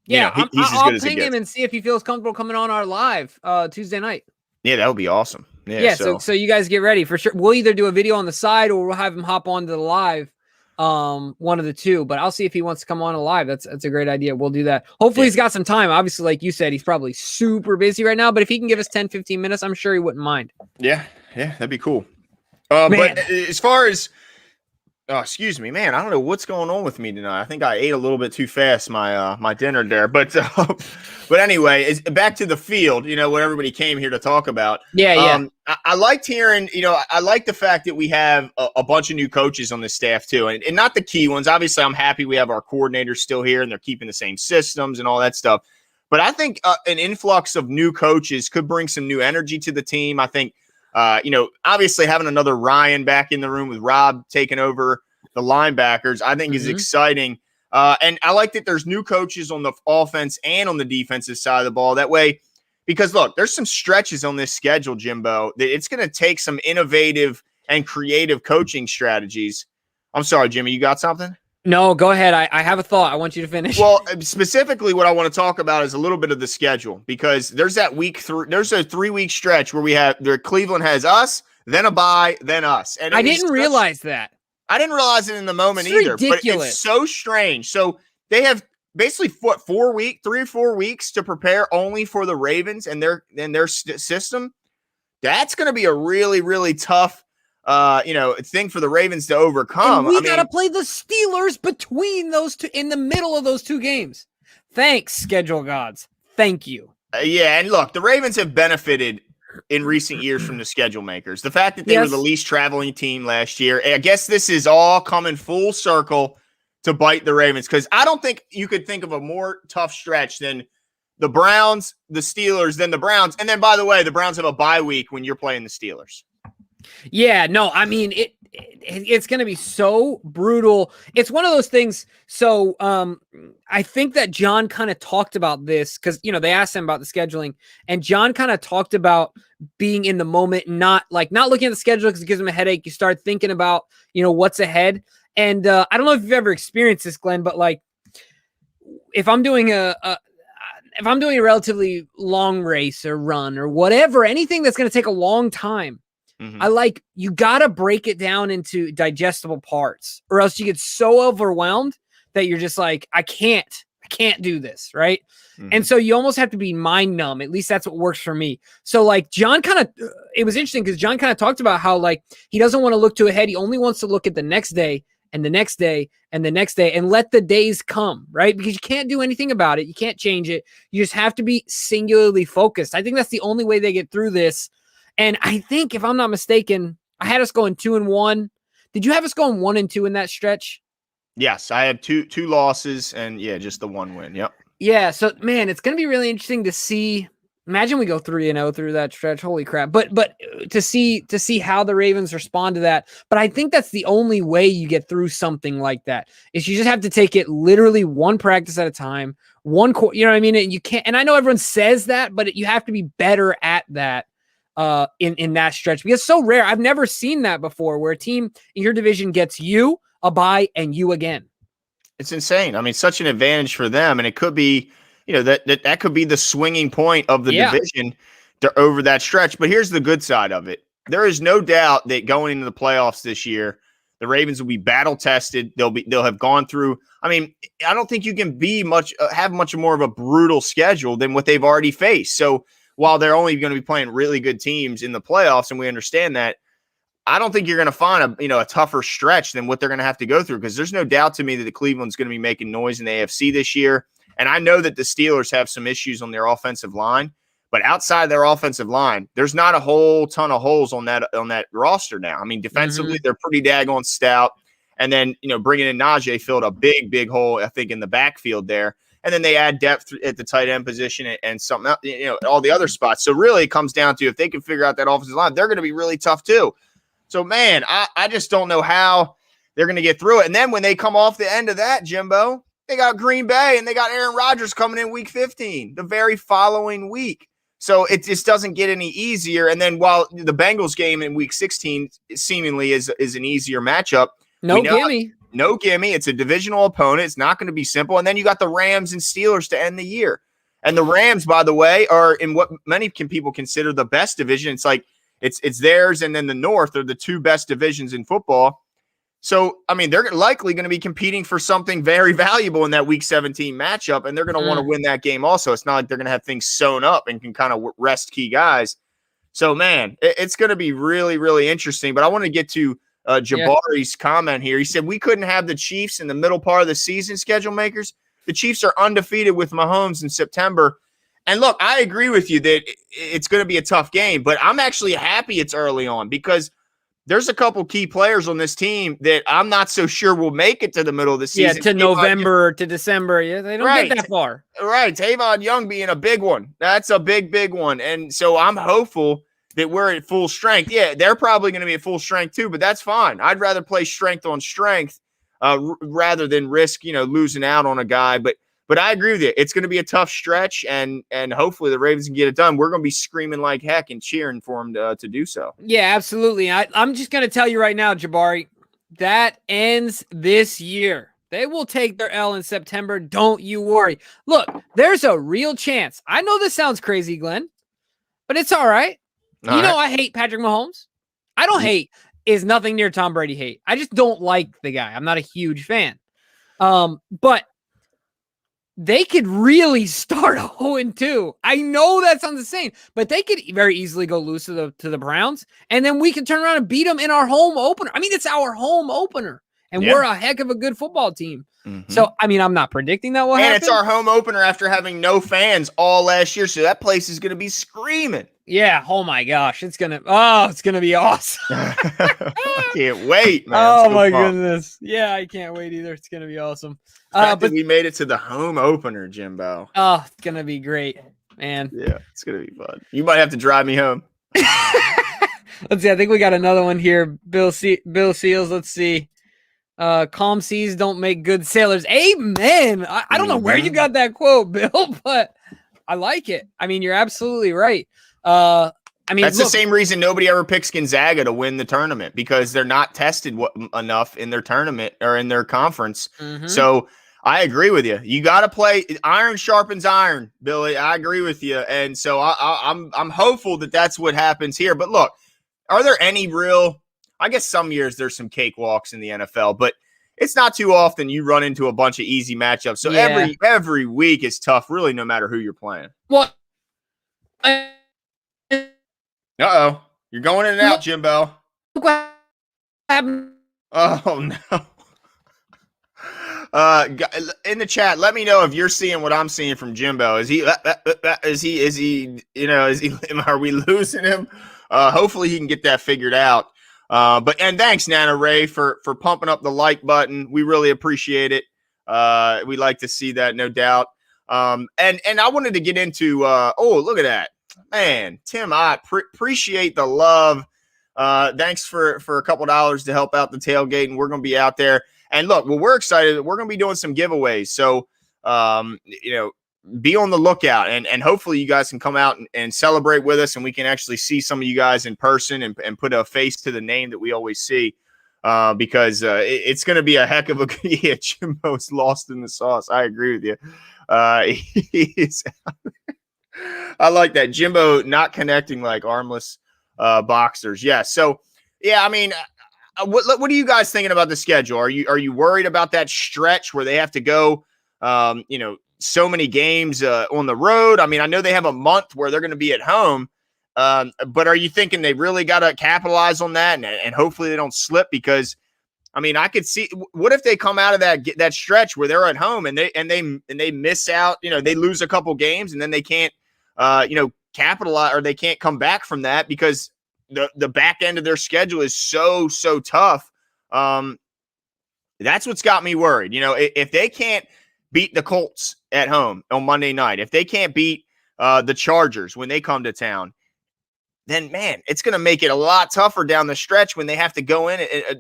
yeah, he's as good as he gets. I'll ping him and see if he feels comfortable coming on our live Tuesday night. Yeah, that would be awesome. Yeah, so you guys get ready for sure. We'll either do a video on the side or we'll have him hop on to the live, one of the two. But I'll see if he wants to come on live. That's a great idea. We'll do that. Hopefully he's got some time. Obviously, like you said, he's probably super busy right now. But if he can give us 10, 15 minutes, I'm sure he wouldn't mind. Yeah, that'd be cool. But as far as excuse me, man, I don't know what's going on with me tonight. I think I ate a little bit too fast my dinner there. But anyway, back to the field, what everybody came here to talk about. Yeah. I liked hearing, I like the fact that we have a bunch of new coaches on the staff too. And not the key ones. Obviously, I'm happy we have our coordinators still here and they're keeping the same systems and all that stuff. But I think an influx of new coaches could bring some new energy to the team. I think obviously having another Ryan back in the room with Rob taking over the linebackers, I think is exciting. And I like that there's new coaches on the offense and on the defensive side of the ball. That way, because look, there's some stretches on this schedule, Jimbo, that it's going to take some innovative and creative coaching strategies. I'm sorry, Jimmy, you got something? No, go ahead. I have a thought. I want you to finish. Well, specifically what I want to talk about is a little bit of the schedule, because there's that there's a 3-week stretch where Cleveland has us, then a bye, then us. And I didn't realize that. I didn't realize it in the moment either, ridiculous. But it's so strange. So they have basically 3 or 4 weeks to prepare only for the Ravens and their system. That's going to be a really, really tough thing for the Ravens to overcome. And we got to play the Steelers between those two, in the middle of those two games. Thanks, schedule gods. Thank you. And look, the Ravens have benefited in recent years from the schedule makers. The fact that they were the least traveling team last year. I guess this is all coming full circle to bite the Ravens, because I don't think you could think of a more tough stretch than the Browns, the Steelers, then the Browns. And then, by the way, the Browns have a bye week when you're playing the Steelers. Yeah, no, I mean, it's going to be so brutal. It's one of those things. So I think that John kind of talked about this because, they asked him about the scheduling, and John kind of talked about being in the moment, not looking at the schedule because it gives him a headache. You start thinking about, what's ahead. And I don't know if you've ever experienced this, Glenn, but if I'm doing a relatively long race or run or whatever, anything that's going to take a long time, you got to break it down into digestible parts, or else you get so overwhelmed that you're just like, I can't do this. Right. And so you almost have to be mind numb. At least that's what works for me. So John it was interesting because John kind of talked about how he doesn't want to look to ahead. He only wants to look at the next day and the next day and the next day and let the days come, right? Because you can't do anything about it. You can't change it. You just have to be singularly focused. I think that's the only way they get through this. And I think, if I'm not mistaken, I had us going 2-1. Did you have us going 1-2 in that stretch? Yes, I had two losses and just the one win. Yep. Yeah. So man, it's going to be really interesting to see. Imagine we go 3-0 through that stretch. Holy crap. But to see how the Ravens respond to that. But I think that's the only way you get through something like that, is you just have to take it literally one practice at a time, one quarter, you know what I mean? And you can't, and I know everyone says that, but you have to be better at that in that stretch, because it's so rare. I've never seen that before, where a team in your division gets you, a bye, and you again. It's insane. I mean, such an advantage for them. And it could be, that could be the swinging point of the division over that stretch. But here's the good side of it. There is no doubt that going into the playoffs this year, The Ravens will be battle tested. They'll have gone through. I mean, I don't think you can have much more of a brutal schedule than what they've already faced. So while they're only going to be playing really good teams in the playoffs, and we understand that, I don't think you're going to find a tougher stretch than what they're going to have to go through, because there's no doubt to me that the Cleveland's going to be making noise in the AFC this year. And I know that the Steelers have some issues on their offensive line, but outside their offensive line, there's not a whole ton of holes on that roster now. I mean, defensively, they're pretty daggone stout. And then, bringing in Najee filled a big, big hole, I think, in the backfield there. And then they add depth at the tight end position and something else, all the other spots. So really it comes down to, if they can figure out that offensive line, they're going to be really tough too. So, man, I just don't know how they're going to get through it. And then when they come off the end of that, Jimbo, they got Green Bay and they got Aaron Rodgers coming in week 15, the very following week. So it just doesn't get any easier. And then while the Bengals game in week 16 seemingly is an easier matchup, no gimme. It's a divisional opponent. It's not going to be simple. And then you got the Rams and Steelers to end the year. And the Rams, by the way, are in what many people consider the best division. It's like it's theirs, and then the North are the two best divisions in football. So, I mean, they're likely going to be competing for something very valuable in that Week 17 matchup, and they're going to want to win that game also. It's not like they're going to have things sewn up and can kind of rest key guys. So, man, it's going to be really, really interesting. But I want to get to Jabari's comment here. He said, we couldn't have the Chiefs in the middle part of the season, schedule makers. The Chiefs are undefeated with Mahomes in September. And look, I agree with you that it's going to be a tough game, but I'm actually happy it's early on, because there's a couple key players on this team that I'm not so sure will make it to the middle of the season. Yeah, to November, to December. Yeah, they don't get that far. Right. Tavon Young being a big one. That's a big, big one. And so I'm hopeful that we're at full strength. Yeah, they're probably going to be at full strength too, but that's fine. I'd rather play strength on strength rather than risk, losing out on a guy. But I agree with you. It's going to be a tough stretch, and hopefully the Ravens can get it done. We're going to be screaming like heck and cheering for them to do so. Yeah, absolutely. I'm just going to tell you right now, Jabari, that ends this year. They will take their L in September. Don't you worry. Look, there's a real chance. I know this sounds crazy, Glenn, but it's all right. I hate Patrick Mahomes. I don't hate is nothing near Tom Brady hate. I just don't like the guy. I'm not a huge fan. But they could really start 0-2. I know that sounds insane, but they could very easily go lose to the Browns, and then we can turn around and beat them in our home opener. I mean, it's our home opener, and we're a heck of a good football team. So, I mean, I'm not predicting that will happen. And it's our home opener after having no fans all last year, so that place is going to be screaming. Yeah, oh my gosh, it's going to be awesome. I can't wait, man. Oh my goodness. Yeah, I can't wait either. It's going to be awesome. But we made it to the home opener, Jimbo. Oh, it's going to be great, man. Yeah, it's going to be fun. You might have to drive me home. Let's see. I think we got another one here. Bill Seals. Let's see. Calm seas don't make good sailors. Amen. I don't know where you got that quote, Bill, but I like it. I mean, you're absolutely right. That's the same reason nobody ever picks Gonzaga to win the tournament, because they're not tested enough in their tournament or in their conference. So I agree with you. You got to play. Iron sharpens iron, Billy. I agree with you. And so I'm hopeful that that's what happens here. But look, are there any real? I guess some years there's some cakewalks in the NFL, but it's not too often you run into a bunch of easy matchups. So every week is tough, really, no matter who you're playing. Well, Uh-oh. You're going in and out, Jimbo. What happened? Oh, no. In the chat, let me know if you're seeing what I'm seeing from Jimbo. Are we losing him? Hopefully he can get that figured out. And thanks, Nana Ray, for pumping up the like button. We really appreciate it. We like to see that, no doubt. And I wanted to get into, look at that. Man, Tim, I appreciate the love. Thanks for a couple dollars to help out the tailgate, and we're going to be out there. And look, we're excited. We're going to be doing some giveaways. So, be on the lookout, and hopefully you guys can come out and celebrate with us, and we can actually see some of you guys in person and put a face to the name that we always see, because it's going to be a heck of a – yeah, Jimbo's lost in the sauce. I agree with you. I like that. Jimbo not connecting like armless boxers. Yeah. So, yeah, I mean, what are you guys thinking about the schedule? Are you worried about that stretch where they have to go, so many games on the road? I mean, I know they have a month where they're going to be at home, but are you thinking they really got to capitalize on that and hopefully they don't slip? Because I mean, I could see what if they come out of that stretch where they're at home and they miss out, they lose a couple games and then they can't, capitalize, or they can't come back from that because the back end of their schedule is so tough. That's what's got me worried. If they can't beat the Colts at home on Monday night, if they can't beat the Chargers when they come to town, then, man, it's going to make it a lot tougher down the stretch when they have to go in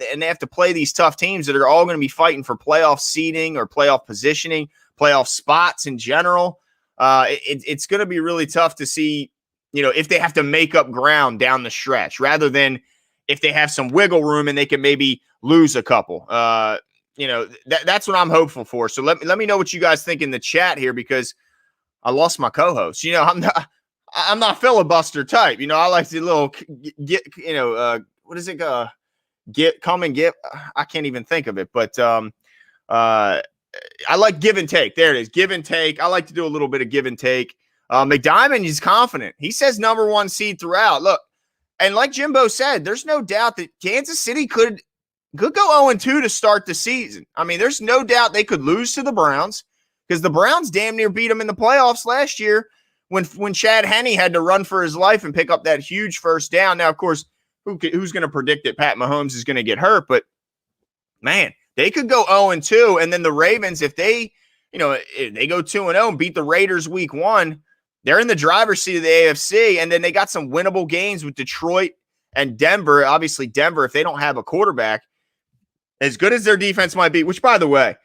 and they have to play these tough teams that are all going to be fighting for playoff seeding or playoff positioning, playoff spots in general. It's going to be really tough to see, if they have to make up ground down the stretch rather than if they have some wiggle room and they can maybe lose a couple. That's what I'm hopeful for. So let me know what you guys think in the chat here, because I lost my co-host. I'm not filibuster type. I like to what is it? Come and get. I can't even think of it, but I like give and take. There it is. Give and take. I like to do a little bit of give and take. McDiamond is confident. He says number 1 seed throughout. Look, and like Jimbo said, there's no doubt that Kansas City could go 0-2 to start the season. I mean, there's no doubt they could lose to the Browns because the Browns damn near beat them in the playoffs last year when Chad Henne had to run for his life and pick up that huge first down. Now, of course, who's going to predict that Pat Mahomes is going to get hurt? But, man, they could go 0-2, and then the Ravens, if they go 2-0 and beat the Raiders week 1, they're in the driver's seat of the AFC, and then they got some winnable games with Detroit and Denver. Obviously, Denver, if they don't have a quarterback, as good as their defense might be, which, by the way,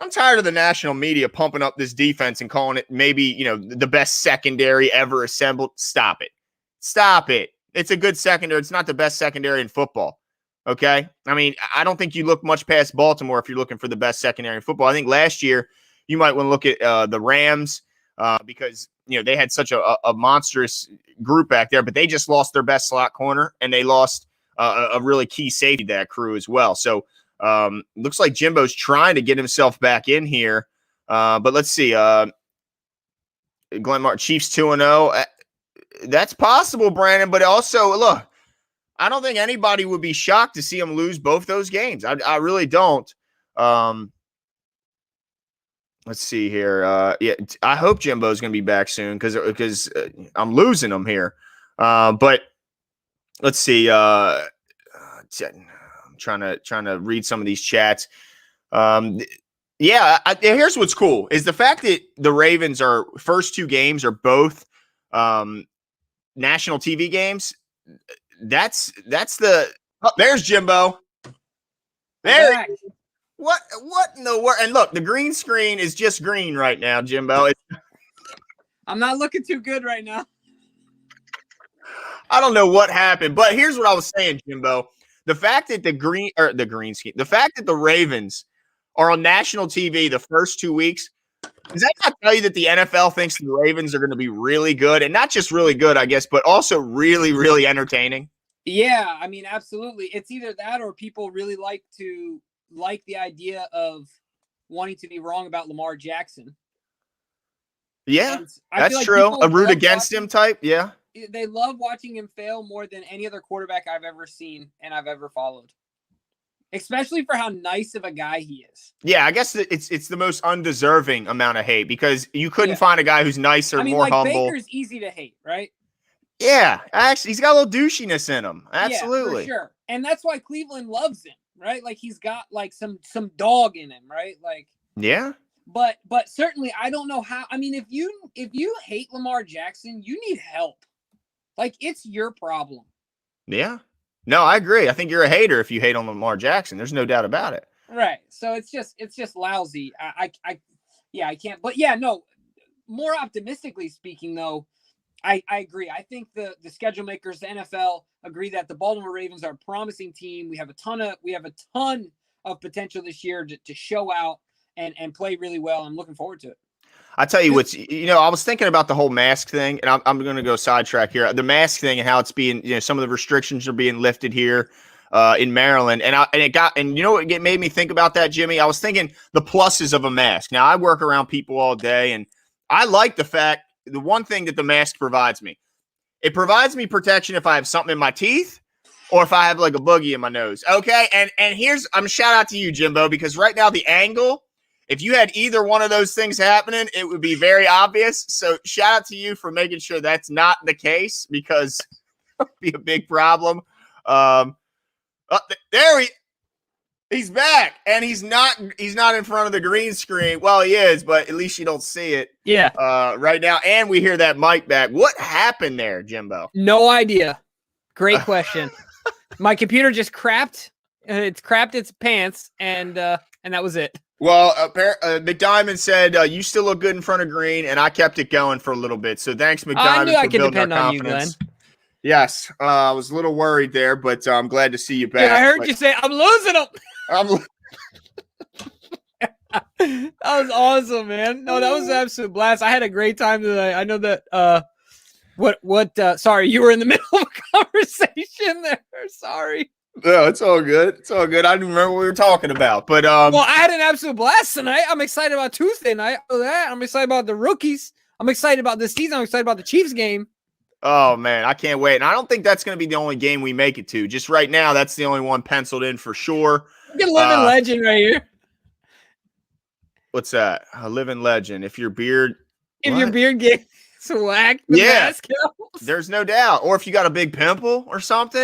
I'm tired of the national media pumping up this defense and calling it maybe, the best secondary ever assembled. Stop it. Stop it. It's a good secondary. It's not the best secondary in football. Okay? I mean, I don't think you look much past Baltimore if you're looking for the best secondary in football. I think last year you might want to look at the Rams because, they had such a monstrous group back there, but they just lost their best slot corner and they lost a really key safety to that crew as well. So, looks like Jimbo's trying to get himself back in here. But let's see. Glenn Martin, Chiefs 2-0. That's possible, Brandon. But also, look, I don't think anybody would be shocked to see him lose both those games. I really don't. Let's see here. I hope Jimbo's going to be back soon because I'm losing him here. But let's see. Trying to read some of these chats. Here's what's cool is the fact that the Ravens are first 2 games are both national TV games. That's there's Jimbo. There. What in the world? And look, the green screen is just green right now, Jimbo. I'm not looking too good right now. I don't know what happened, but here's what I was saying, Jimbo. The fact that the fact that the Ravens are on national TV the first 2 weeks, does that not tell you that the NFL thinks the Ravens are going to be really good? And not just really good, I guess, but also really, really entertaining? Yeah, I mean, absolutely. It's either that or people really like the idea of wanting to be wrong about Lamar Jackson. Yeah, that's true. A root against him type, yeah. They love watching him fail more than any other quarterback I've ever seen and I've ever followed, especially for how nice of a guy he is. Yeah, I guess it's the most undeserving amount of hate because you couldn't find a guy who's nicer, more humble. Baker's easy to hate, right? Yeah, actually, he's got a little douchiness in him. Absolutely, yeah, for sure. And that's why Cleveland loves him, right? Like he's got like some dog in him, right? Like yeah. But certainly, I don't know how. I mean, if you hate Lamar Jackson, you need help. Like, it's your problem. Yeah. No, I agree. I think you're a hater if you hate on Lamar Jackson. There's no doubt about it. Right. So it's just lousy. I can't. But yeah, no. More optimistically speaking, though, I agree. I think the schedule makers, the NFL, agree that the Baltimore Ravens are a promising team. We have a ton of potential this year to show out and play really well. I'm looking forward to it. I tell you what's, I was thinking about the whole mask thing, and I'm going to go sidetrack here. The mask thing and how it's being, some of the restrictions are being lifted here. in Maryland. And you know what made me think about that, Jimmy? I was thinking the pluses of a mask. Now, I work around people all day, and I like the one thing that the mask provides me. It provides me protection if I have something in my teeth or if I have like a boogie in my nose. Okay. And I'm shout out to you, Jimbo, because right now the angle, if you had either one of those things happening, it would be very obvious. So shout out to you for making sure that's not the case, because it would be a big problem. He's back, and he's not in front of the green screen. Well, he is, but at least you don't see it. Yeah. Right now, and we hear that mic back. What happened there, Jimbo? No idea. Great question. My computer just crapped. It's crapped its pants, and that was it. Well, McDiamond said you still look good in front of green, and I kept it going for a little bit. So thanks, McDiamond, I knew for I could building depend our on you, confidence. Glenn. Yes, I was a little worried there, but I'm glad to see you back. Yeah, I heard you say, I'm losing them. That was awesome, man. No, that was an absolute blast. I had a great time tonight. I know that, sorry, you were in the middle of a conversation there. Sorry. No, it's all good. It's all good. I didn't remember what we were talking about, but well, I had an absolute blast tonight. I'm excited about Tuesday night. I'm excited about the rookies. I'm excited about this season. I'm excited about the Chiefs game. Oh, man, I can't wait. And I don't think that's going to be the only game we make it to. Just right now, that's the only one penciled in for sure. Look at living legend right here. What's that? A living legend. If your beard gets whacked, mask there's no doubt. Or if you got a big pimple or something,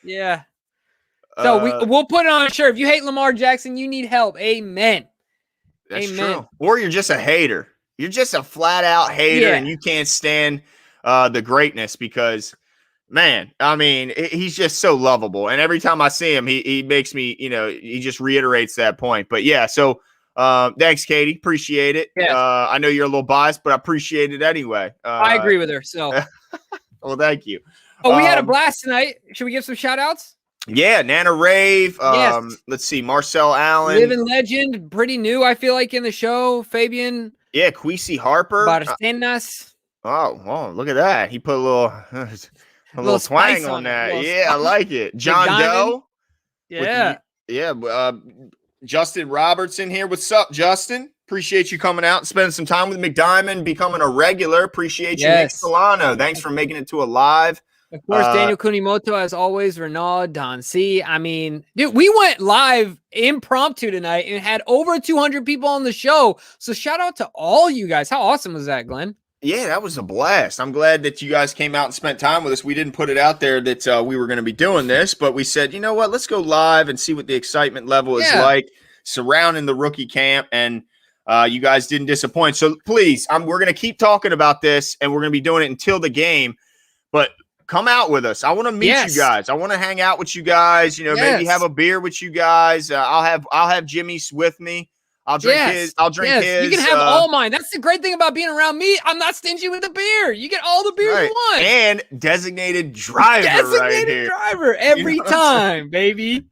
yeah. So we'll put it on a shirt. If you hate Lamar Jackson, you need help. Amen. That's true. Or you're just a hater. You're just a flat out hater, and you can't stand the greatness because, man, I mean, he's just so lovable. And every time I see him, he makes me, he just reiterates that point. But yeah, so thanks, Katie. Appreciate it. Yeah. I know you're a little biased, but I appreciate it anyway. I agree with her. So, well, thank you. Oh, we had a blast tonight. Should we give some shout outs? Yeah, Nana Rave. Yes. Let's see, Marcel Allen. Living legend, pretty new, I feel like, in the show. Fabian. Yeah, Queasy Harper. Barcenas. Oh, look at that. He put a little twang on that. Yeah, I like it. John Doe. Yeah. Justin Robertson here. What's up, Justin? Appreciate you coming out and spending some time with McDiamond, becoming a regular. Appreciate you, Nick Solano. Thanks for making it to a live. Of course, Daniel Kunimoto, as always, Renaud, Don C. I mean, dude, we went live impromptu tonight and had over 200 people on the show. So shout out to all you guys. How awesome was that, Glenn? Yeah, that was a blast. I'm glad that you guys came out and spent time with us. We didn't put it out there that we were going to be doing this, but we said, you know what, let's go live and see what the excitement level is like surrounding the rookie camp. And you guys didn't disappoint. So please, we're going to keep talking about this, and we're going to be doing it until the game. But come out with us. I want to meet you guys. I want to hang out with you guys. Maybe have a beer with you guys. I'll have Jimmy's with me. I'll drink his. I'll drink his. You can have all mine. That's the great thing about being around me. I'm not stingy with the beer. You get all the beer you want. And designated driver right here. Driver every time, baby.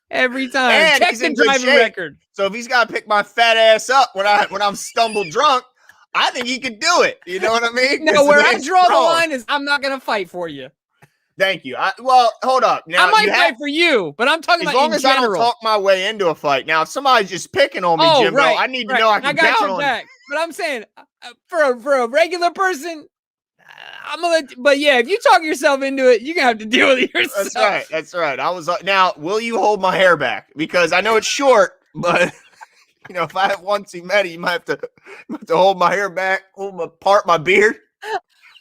Every time. And check the driving record. So if he's got to pick my fat ass up when I'm stumbled drunk, I think he could do it. You know what I mean? No, where I draw the line is I'm not going to fight for you. Thank you. Well, hold up. Now, I might fight for you, but I'm talking about in general. As long as I don't talk my way into a fight. Now, if somebody's just picking on me, Jimbo, I need to know I can count on you. But I'm saying, for a regular person, I'm gonna but yeah, if you talk yourself into it, you're gonna have to deal with it yourself. That's right. I was now, will you hold my hair back? Because I know it's short, but if I have one too many, you might have to hold my hair back, part my beard.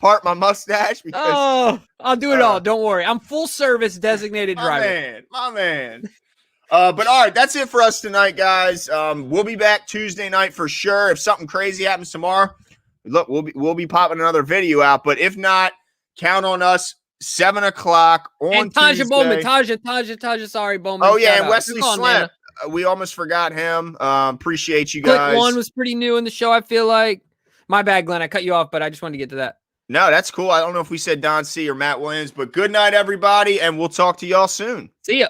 Part my mustache. Because, I'll do it all. Don't worry. I'm full service designated driver. My man. But all right, that's it for us tonight, guys. We'll be back Tuesday night for sure. If something crazy happens tomorrow, look, we'll be popping another video out. But if not, count on us 7:00 on and Taja Tuesday. Bowman. Taja, sorry, Bowman. Oh yeah, and Wesley Slamp. We almost forgot him. Appreciate you guys. Click one was pretty new in the show, I feel like. My bad, Glenn. I cut you off, but I just wanted to get to that. No, that's cool. I don't know if we said Don C or Matt Williams, but good night, everybody, and we'll talk to y'all soon. See ya.